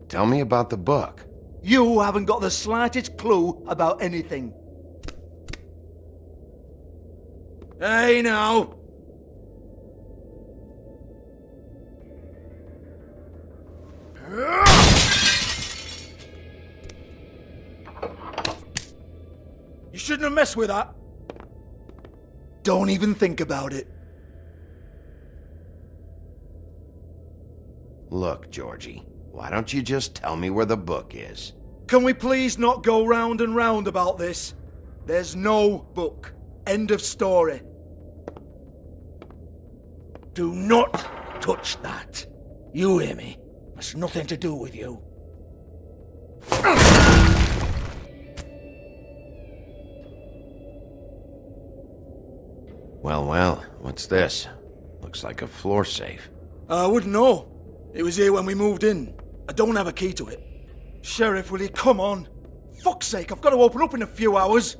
[SPEAKER 8] Tell me about the book.
[SPEAKER 17] You haven't got the slightest clue about anything. Hey, now. You shouldn't have messed with that. Don't even think about it.
[SPEAKER 8] Look, Georgie, why don't you just tell me where the book is?
[SPEAKER 17] Can we please not go round and round about this? There's no book. End of story. Do not touch that. You hear me? That's nothing to do with you.
[SPEAKER 8] Well, what's this? Looks like a floor safe.
[SPEAKER 17] I wouldn't know. It was here when we moved in. I don't have a key to it. Sheriff, will you come on? Fuck's sake, I've got to open up in a few hours.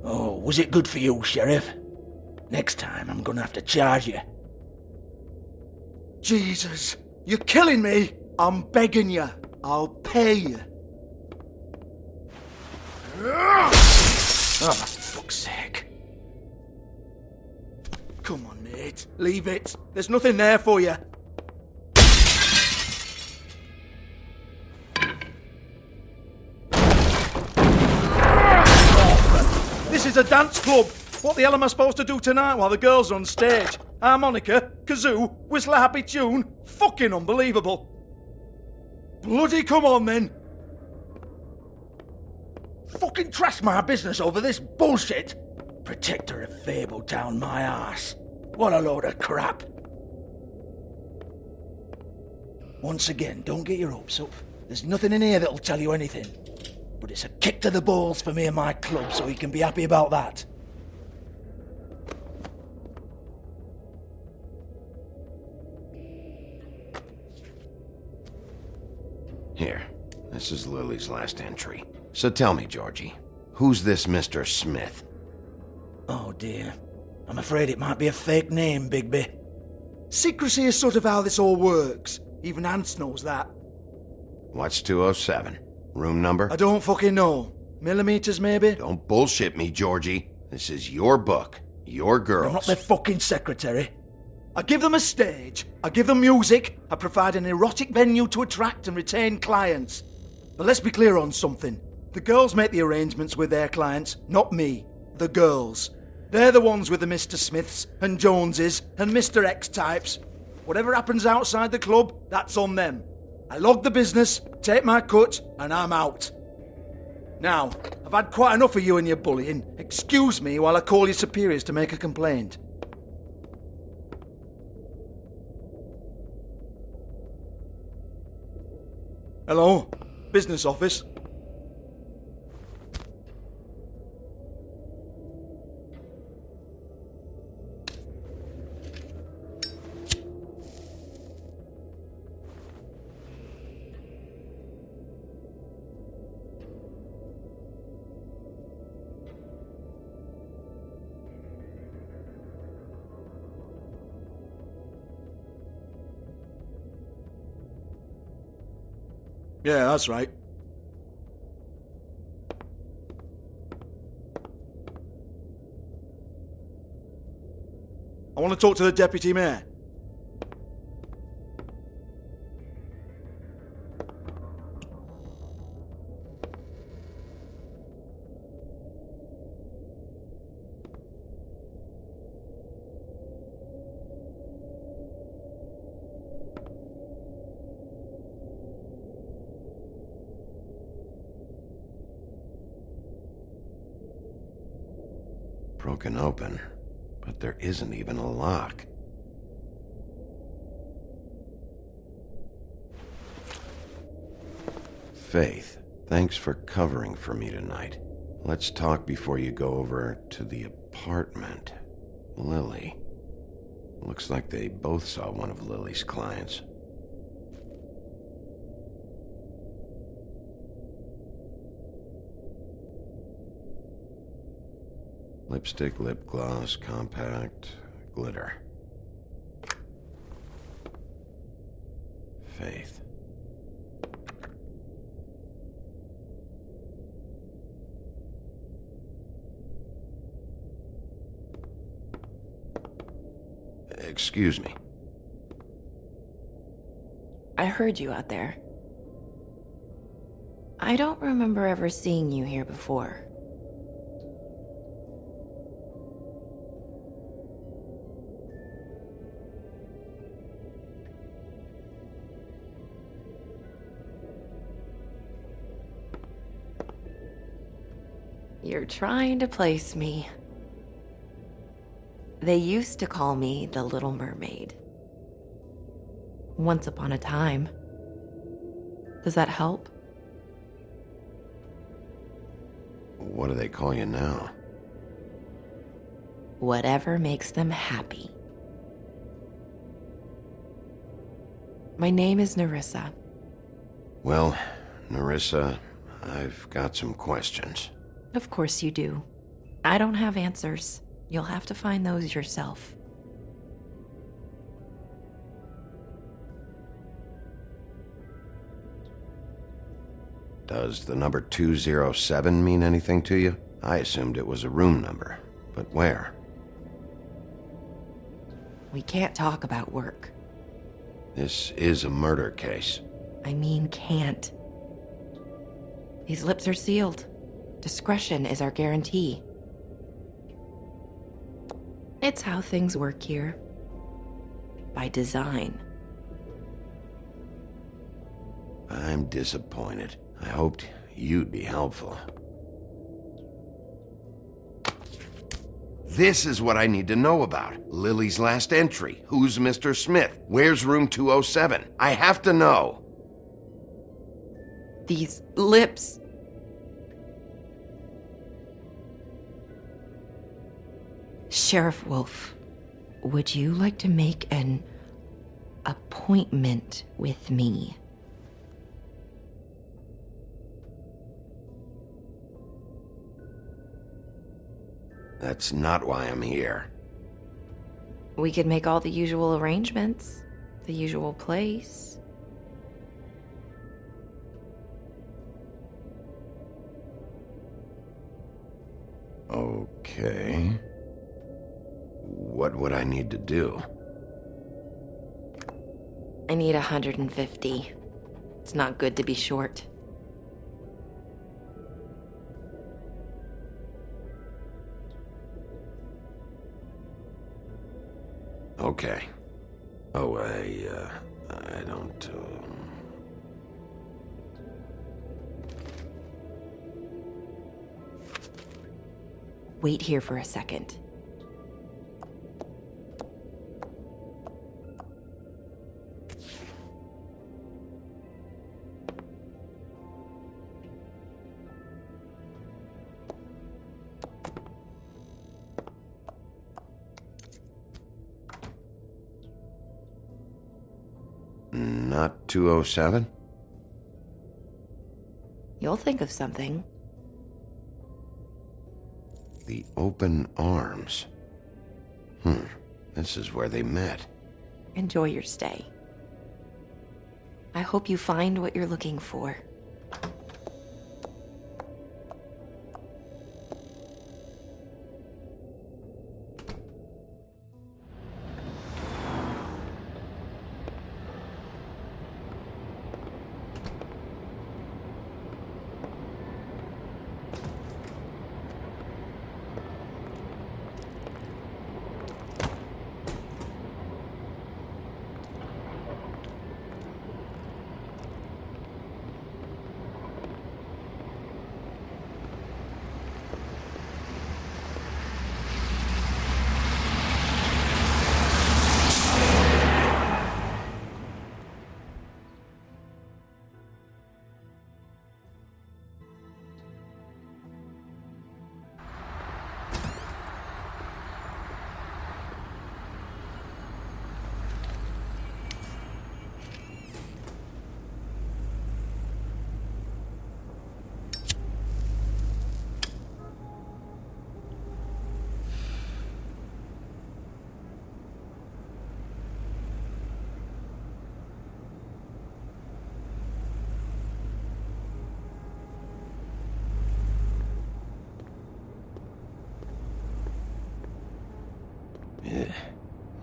[SPEAKER 17] Oh, was it good for you, Sheriff? Next time I'm gonna have to charge you. Jesus, you're killing me. I'm begging you. I'll pay you. Oh, for fuck's sake. Come on, mate. Leave it. There's nothing there for you. This is a dance club. What the hell am I supposed to do tonight while the girls are on stage? Harmonica, kazoo, whistle a happy tune? Fucking unbelievable. Bloody come on then. Fucking trash my business over this bullshit. Protector of Fabletown, my ass. What a load of crap. Once again, don't get your hopes up. There's nothing in here that'll tell you anything. But it's a kick to the balls for me and my club, so you can be happy about that.
[SPEAKER 8] Here, this is Lily's last entry. So tell me, Georgie, who's this Mr. Smith?
[SPEAKER 17] Oh dear. I'm afraid it might be a fake name, Bigby. Secrecy is sort of how this all works. Even Ants knows that.
[SPEAKER 8] What's 207? Room number?
[SPEAKER 17] I don't fucking know. Millimeters, maybe?
[SPEAKER 8] Don't bullshit me, Georgie. This is your book. Your girls.
[SPEAKER 17] I'm not their fucking secretary. I give them a stage, I give them music, I provide an erotic venue to attract and retain clients. But let's be clear on something. The girls make the arrangements with their clients, not me. The girls. They're the ones with the Mr. Smiths and Joneses and Mr. X types. Whatever happens outside the club, that's on them. I log the business, take my cut, and I'm out. Now, I've had quite enough of you and your bullying. Excuse me while I call your superiors to make a complaint. Hello? Business office? Yeah, that's right. I want to talk to the deputy mayor.
[SPEAKER 8] Broken open, but there isn't even a lock. Faith, thanks for covering for me tonight. Let's talk before you go over to the apartment. Lily. Looks like they both saw one of Lily's clients. Lipstick, lip gloss, compact, glitter. Faith. Excuse me.
[SPEAKER 19] I heard you out there. I don't remember ever seeing you here before. You're trying to place me. They used to call me the Little Mermaid. Once upon a time. Does that help?
[SPEAKER 8] What do they call you now?
[SPEAKER 19] Whatever makes them happy. My name is Nerissa.
[SPEAKER 8] Well, Nerissa, I've got some questions.
[SPEAKER 19] Of course you do. I don't have answers. You'll have to find those yourself.
[SPEAKER 8] Does the number 207 mean anything to you? I assumed it was a room number, but where?
[SPEAKER 16] We can't talk about work.
[SPEAKER 8] This is a murder case.
[SPEAKER 16] I mean, can't. These lips are sealed. Discretion is our guarantee. It's how things work here. By design.
[SPEAKER 8] I'm disappointed. I hoped you'd be helpful. This is what I need to know about. Lily's last entry. Who's Mr. Smith? Where's room 207? I have to know.
[SPEAKER 16] These lips. Sheriff Wolf, would you like to make an appointment with me?
[SPEAKER 8] That's not why I'm here.
[SPEAKER 16] We could make all the usual arrangements. The usual place.
[SPEAKER 8] Okay. What would I need to do?
[SPEAKER 16] I need 150. It's not good to be short.
[SPEAKER 8] Okay. Oh, I don't,
[SPEAKER 16] Wait here for a second.
[SPEAKER 8] Not 207?
[SPEAKER 16] You'll think of something.
[SPEAKER 8] The open arms. This is where they met.
[SPEAKER 16] Enjoy your stay. I hope you find what you're looking for.
[SPEAKER 8] This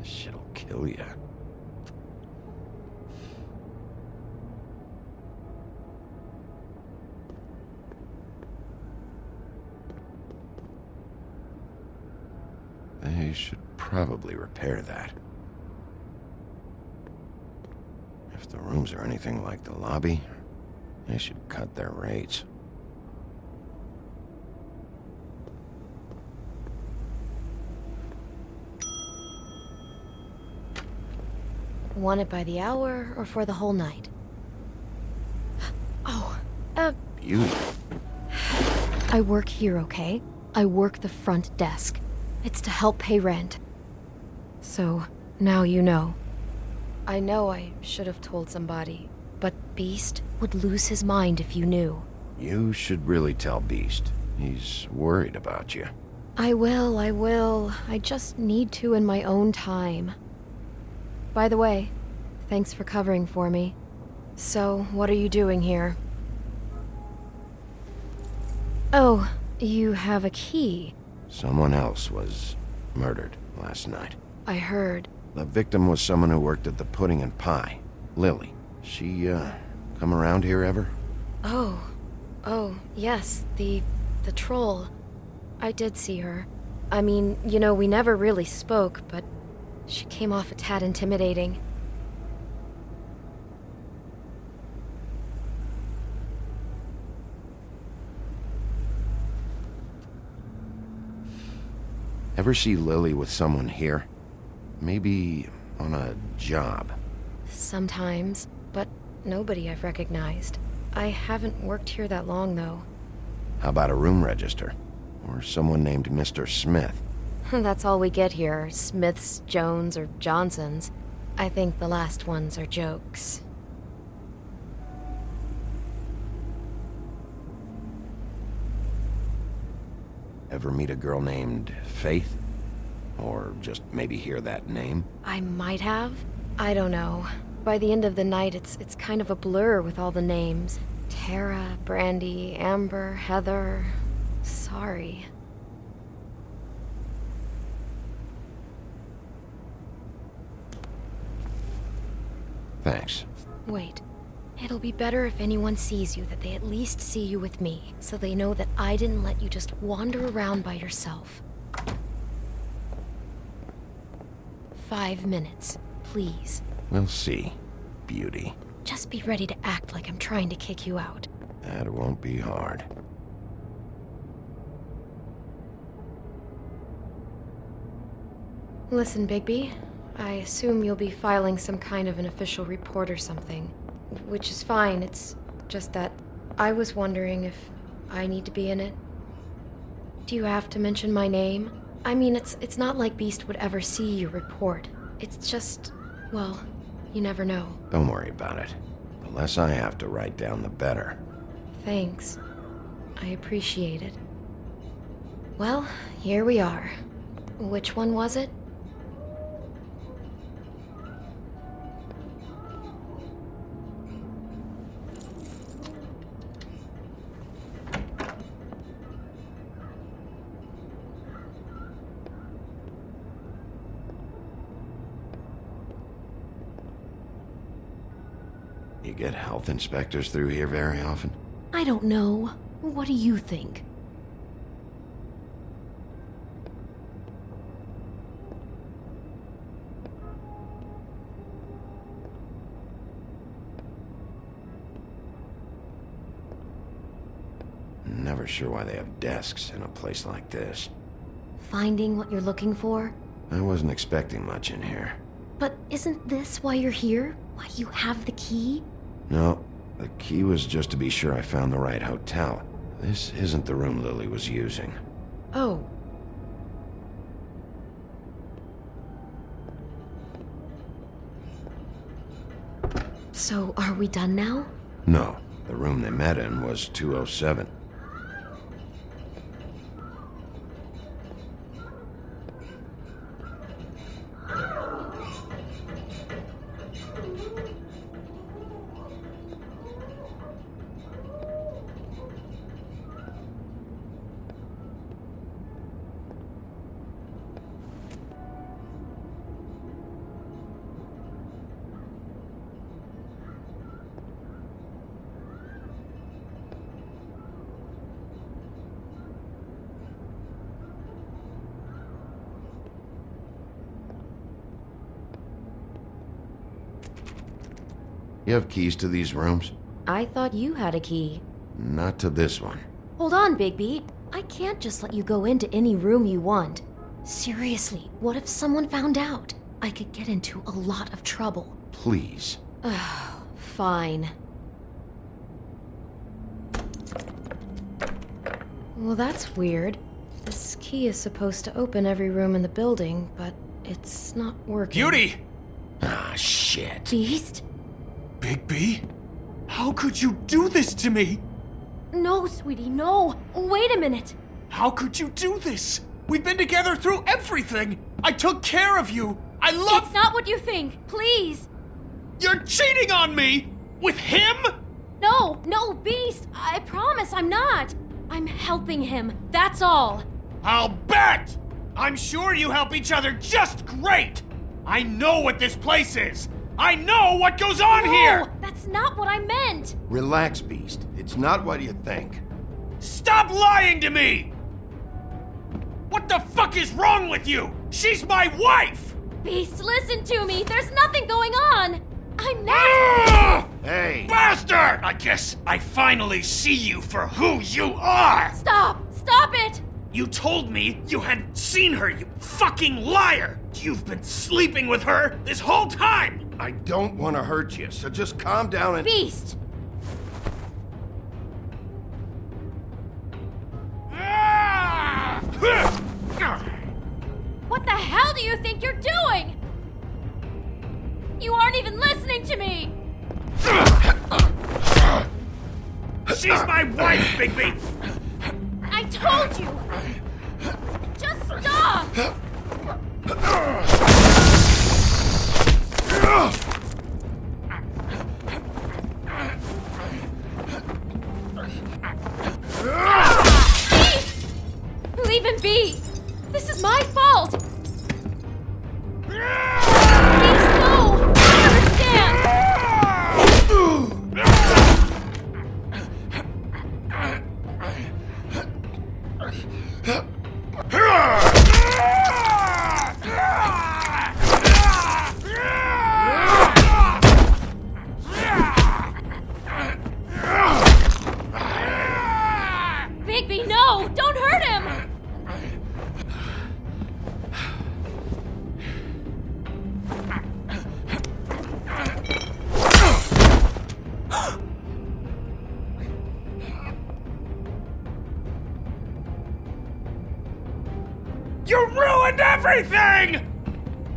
[SPEAKER 8] shit'll kill ya. They should probably repair that. If the rooms are anything like the lobby, they should cut their rates.
[SPEAKER 3] Want it by the hour or for the whole night? Oh,
[SPEAKER 8] You.
[SPEAKER 3] I work here, okay? I work the front desk. It's to help pay rent. So, now you know. I know I should have told somebody, but Beast would lose his mind if you knew.
[SPEAKER 8] You should really tell Beast. He's worried about you.
[SPEAKER 3] I will. I just need to in my own time. By the way, thanks for covering for me. So, what are you doing here? Oh, you have a key.
[SPEAKER 8] Someone else was murdered last night.
[SPEAKER 3] I heard.
[SPEAKER 8] The victim was someone who worked at the Pudding and Pie. Lily. She, come around here ever?
[SPEAKER 3] Oh, yes, the troll. I did see her. I mean, you know, we never really spoke, but she came off a tad intimidating.
[SPEAKER 8] Ever see Lily with someone here? Maybe on a job.
[SPEAKER 3] Sometimes, but nobody I've recognized. I haven't worked here that long, though.
[SPEAKER 8] How about a room register? Or someone named Mr. Smith?
[SPEAKER 3] That's all we get here, Smiths, Jones, or Johnsons. I think the last ones are jokes.
[SPEAKER 8] Ever meet a girl named Faith? Or just maybe hear that name?
[SPEAKER 3] I might have. I don't know. By the end of the night, it's kind of a blur with all the names. Tara, Brandy, Amber, Heather. Sorry.
[SPEAKER 8] Thanks.
[SPEAKER 3] Wait. It'll be better if anyone sees you that they at least see you with me, so they know that I didn't let you just wander around by yourself. 5 minutes, please.
[SPEAKER 8] We'll see, beauty.
[SPEAKER 3] Just be ready to act like I'm trying to kick you out.
[SPEAKER 8] That won't be hard.
[SPEAKER 3] Listen, Bigby. I assume you'll be filing some kind of an official report or something. Which is fine, it's just that I was wondering if I need to be in it. Do you have to mention my name? I mean, it's not like Beast would ever see your report. It's just, well, you never know.
[SPEAKER 8] Don't worry about it. The less I have to write down, the better.
[SPEAKER 3] Thanks. I appreciate it. Well, here we are. Which one was it?
[SPEAKER 8] You get health inspectors through here very often?
[SPEAKER 3] I don't know. What do you think?
[SPEAKER 8] Never sure why they have desks in a place like this.
[SPEAKER 3] Finding what you're looking for?
[SPEAKER 8] I wasn't expecting much in here.
[SPEAKER 3] But isn't this why you're here? Why you have the key?
[SPEAKER 8] No, the key was just to be sure I found the right hotel. This isn't the room Lily was using.
[SPEAKER 3] Oh. So, are we done now?
[SPEAKER 8] No, the room they met in was 207. You have keys to these rooms?
[SPEAKER 3] I thought you had a key.
[SPEAKER 8] Not to this one.
[SPEAKER 3] Hold on, Bigby. I can't just let you go into any room you want. Seriously, what if someone found out? I could get into a lot of trouble.
[SPEAKER 8] Please.
[SPEAKER 3] Fine. Well, that's weird. This key is supposed to open every room in the building, but it's not working.
[SPEAKER 4] Beauty!
[SPEAKER 8] Ah, shit.
[SPEAKER 3] Beast?
[SPEAKER 4] Bigby? How could you do this to me?
[SPEAKER 11] No, sweetie, no. Wait a minute.
[SPEAKER 4] How could you do this? We've been together through everything. I took care of you. I love...
[SPEAKER 11] It's not what you think. Please.
[SPEAKER 4] You're cheating on me! With him?
[SPEAKER 11] No, Beast. I promise I'm not. I'm helping him, that's all.
[SPEAKER 4] I'll bet! I'm sure you help each other just great! I know what this place is! I know what goes on here!
[SPEAKER 11] That's not what I meant!
[SPEAKER 8] Relax, Beast. It's not what you think.
[SPEAKER 4] Stop lying to me! What the fuck is wrong with you? She's my wife!
[SPEAKER 11] Beast, listen to me! There's nothing going on! I'm not—
[SPEAKER 8] Hey!
[SPEAKER 4] Bastard! I guess I finally see you for who you are!
[SPEAKER 11] Stop! Stop it!
[SPEAKER 4] You told me you hadn't seen her, you fucking liar! You've been sleeping with her this whole time!
[SPEAKER 8] I don't want to hurt you, so just calm down and—
[SPEAKER 11] Beast! What the hell do you think you're doing? You aren't even listening to me!
[SPEAKER 4] She's my wife, Bigby!
[SPEAKER 11] I told you! Just stop! Beast! Leave him be! This is my fault! Beast, no! I understand! Bigby, no! Don't hurt him!
[SPEAKER 4] You ruined everything!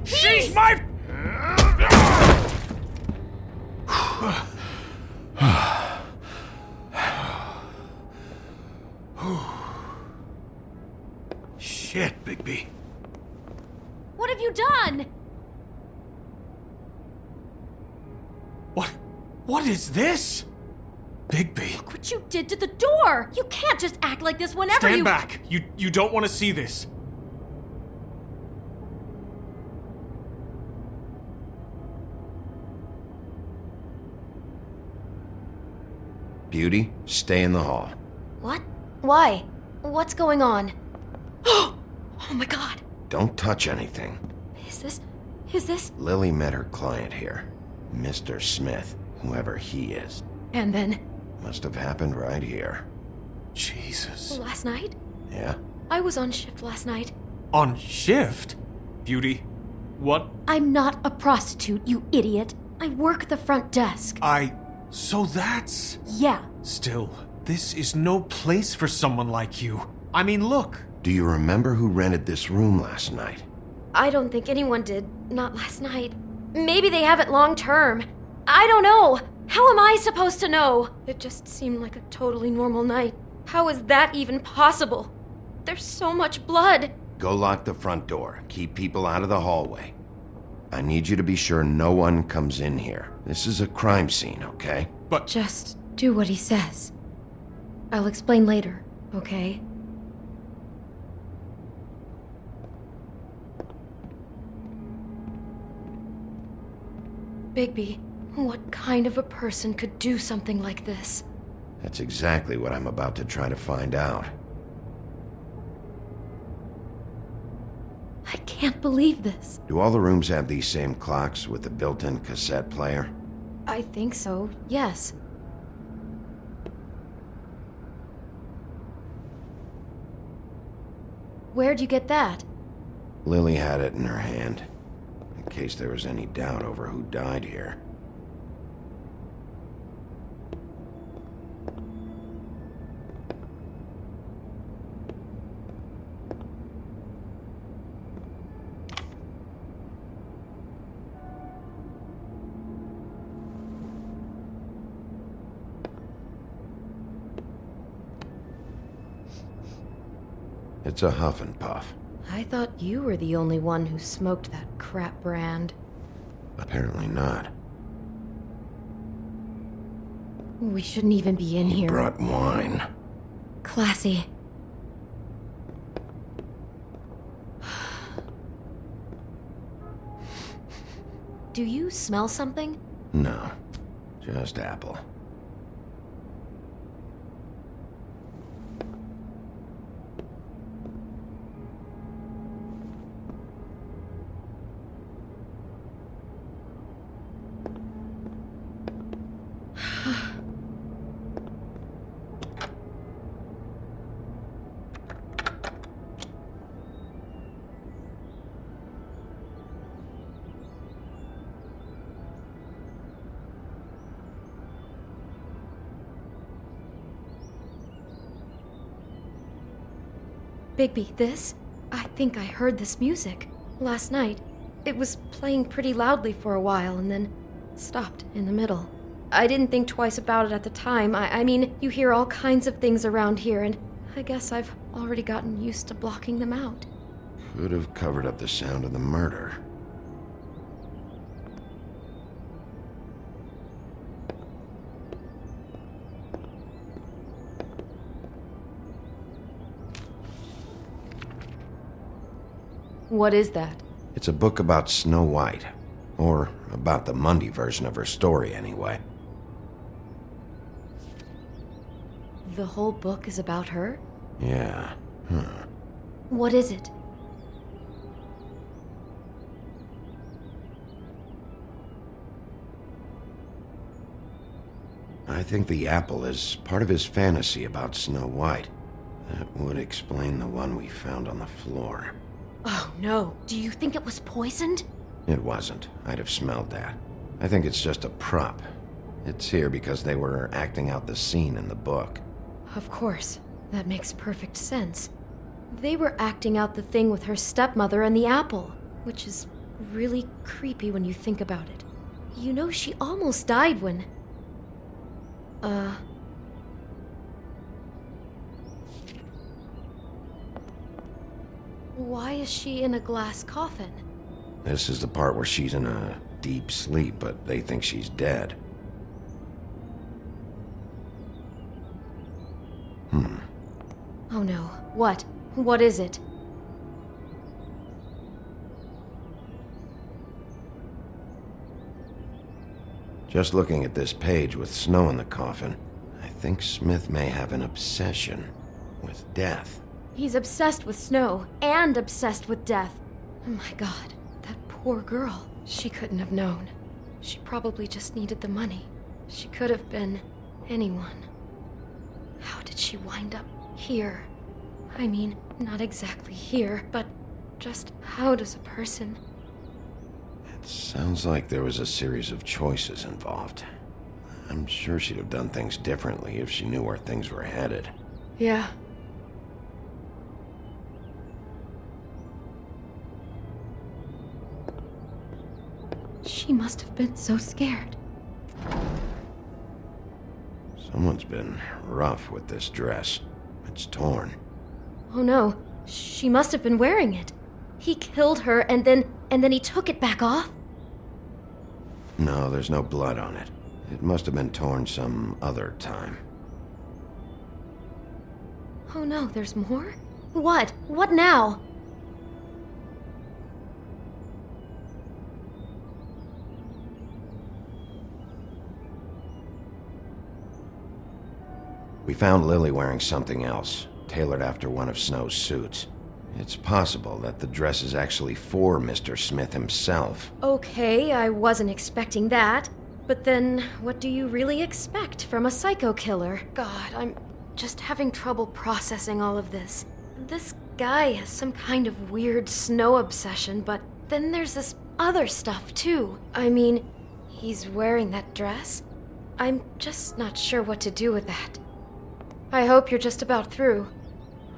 [SPEAKER 4] She's my... Shit, Bigby.
[SPEAKER 11] What have you done?
[SPEAKER 4] What is this? Bigby.
[SPEAKER 11] Look what you did to the door! You can't just act like this whenever
[SPEAKER 4] Stand back. You don't want to see this.
[SPEAKER 8] Beauty, stay in the hall.
[SPEAKER 3] What? Why? What's going on? Oh my god!
[SPEAKER 8] Don't touch anything.
[SPEAKER 3] Is this?
[SPEAKER 8] Lily met her client here. Mr. Smith, whoever he is.
[SPEAKER 3] And then?
[SPEAKER 8] Must have happened right here.
[SPEAKER 4] Jesus.
[SPEAKER 3] Last night?
[SPEAKER 8] Yeah?
[SPEAKER 3] I was on shift last night.
[SPEAKER 4] On shift? Beauty, what?
[SPEAKER 3] I'm not a prostitute, you idiot. I work the front desk.
[SPEAKER 4] So that's...
[SPEAKER 3] Yeah.
[SPEAKER 4] Still, this is no place for someone like you. I mean, look.
[SPEAKER 8] Do you remember who rented this room last night?
[SPEAKER 3] I don't think anyone did. Not last night. Maybe they have it long term. I don't know. How am I supposed to know? It just seemed like a totally normal night. How is that even possible? There's so much blood.
[SPEAKER 8] Go lock the front door. Keep people out of the hallway. I need you to be sure no one comes in here. This is a crime scene, okay?
[SPEAKER 4] But...
[SPEAKER 3] Just do what he says. I'll explain later, okay? Bigby, what kind of a person could do something like this?
[SPEAKER 8] That's exactly what I'm about to try to find out.
[SPEAKER 3] I can't believe this.
[SPEAKER 8] Do all the rooms have these same clocks with the built-in cassette player?
[SPEAKER 3] I think so, yes. Where'd you get that?
[SPEAKER 8] Lily had it in her hand, in case there was any doubt over who died here. It's a Huff and Puff.
[SPEAKER 3] I thought you were the only one who smoked that crap brand.
[SPEAKER 8] Apparently not.
[SPEAKER 3] We shouldn't even be in here.
[SPEAKER 8] Brought wine.
[SPEAKER 3] Classy. Do you smell something?
[SPEAKER 8] No, just apple.
[SPEAKER 3] Bigby, this? I think I heard this music. Last night. It was playing pretty loudly for a while and then stopped in the middle. I didn't think twice about it at the time. I mean, you hear all kinds of things around here, and I guess I've already gotten used to blocking them out.
[SPEAKER 8] Could have covered up the sound of the murder.
[SPEAKER 3] What is that?
[SPEAKER 8] It's a book about Snow White. Or about the Mundy version of her story, anyway.
[SPEAKER 3] The whole book is about her?
[SPEAKER 8] Yeah.
[SPEAKER 3] What is it?
[SPEAKER 8] I think the apple is part of his fantasy about Snow White. That would explain the one we found on the floor.
[SPEAKER 3] Oh no, do you think it was poisoned?
[SPEAKER 8] It wasn't. I'd have smelled that. I think it's just a prop. It's here because they were acting out the scene in the book.
[SPEAKER 3] Of course. That makes perfect sense. They were acting out the thing with her stepmother and the apple, which is really creepy when you think about it. You know, she almost died when... Why is she in a glass coffin?
[SPEAKER 8] This is the part where she's in a deep sleep, but they think she's dead.
[SPEAKER 3] Oh no. What? What is it?
[SPEAKER 8] Just looking at this page with Snow in the coffin, I think Smith may have an obsession with death.
[SPEAKER 3] He's obsessed with Snow, and obsessed with death. Oh my god, that poor girl. She couldn't have known. She probably just needed the money. She could have been anyone. How did she wind up here? I mean, not exactly here, but just how does a person...
[SPEAKER 8] It sounds like there was a series of choices involved. I'm sure she'd have done things differently if she knew where things were headed.
[SPEAKER 3] Yeah. She must have been so scared.
[SPEAKER 8] Someone's been rough with this dress. It's torn.
[SPEAKER 3] Oh no, she must have been wearing it. He killed her and then he took it back off?
[SPEAKER 8] No, there's no blood on it. It must have been torn some other time.
[SPEAKER 3] Oh no, there's more? What? What now?
[SPEAKER 8] We found Lily wearing something else, tailored after one of Snow's suits. It's possible that the dress is actually for Mr. Smith himself.
[SPEAKER 3] Okay, I wasn't expecting that. But then, what do you really expect from a psycho killer? God, I'm just having trouble processing all of this. This guy has some kind of weird Snow obsession, but then there's this other stuff too. I mean, he's wearing that dress. I'm just not sure what to do with that. I hope you're just about through.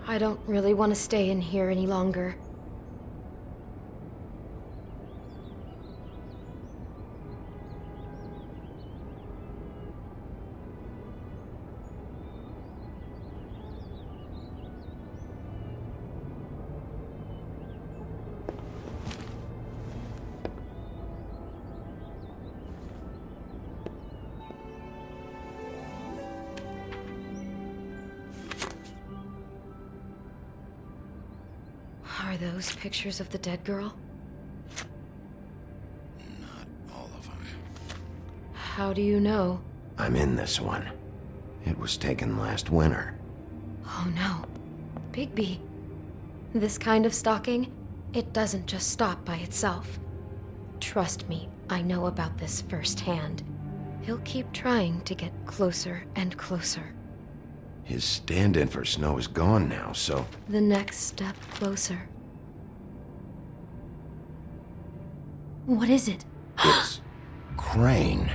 [SPEAKER 3] I don't really want to stay in here any longer. those pictures of the dead girl?
[SPEAKER 8] All of them.
[SPEAKER 3] How do you know?
[SPEAKER 8] I'm in this one. It was taken last winter.
[SPEAKER 3] Oh no. Bigby. This kind of stalking, it doesn't just stop by itself. Trust me, I know about this firsthand. He'll keep trying to get closer and closer.
[SPEAKER 8] His stand-in for Snow is gone now, so...
[SPEAKER 3] The next step closer. What is it?
[SPEAKER 8] It's... Crane.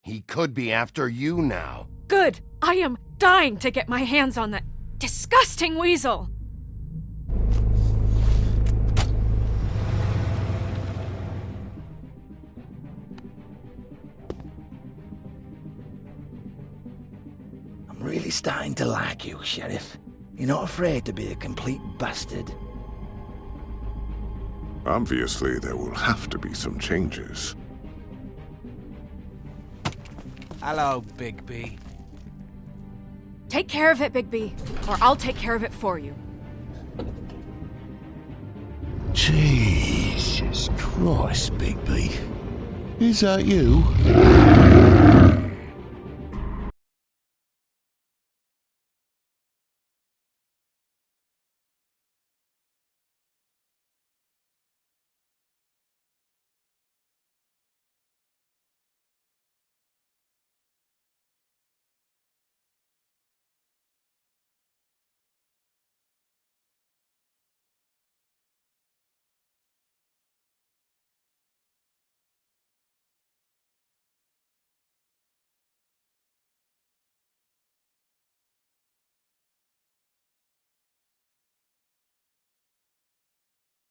[SPEAKER 8] He could be after you now.
[SPEAKER 5] Good! I am dying to get my hands on that disgusting weasel!
[SPEAKER 17] I'm really starting to like you, Sheriff. You're not afraid to be a complete bastard.
[SPEAKER 9] Obviously, there will have to be some changes.
[SPEAKER 4] Hello, Bigby.
[SPEAKER 5] Take care of it, Bigby, or I'll take care of it for you.
[SPEAKER 10] Jesus Christ, Bigby. Is that you?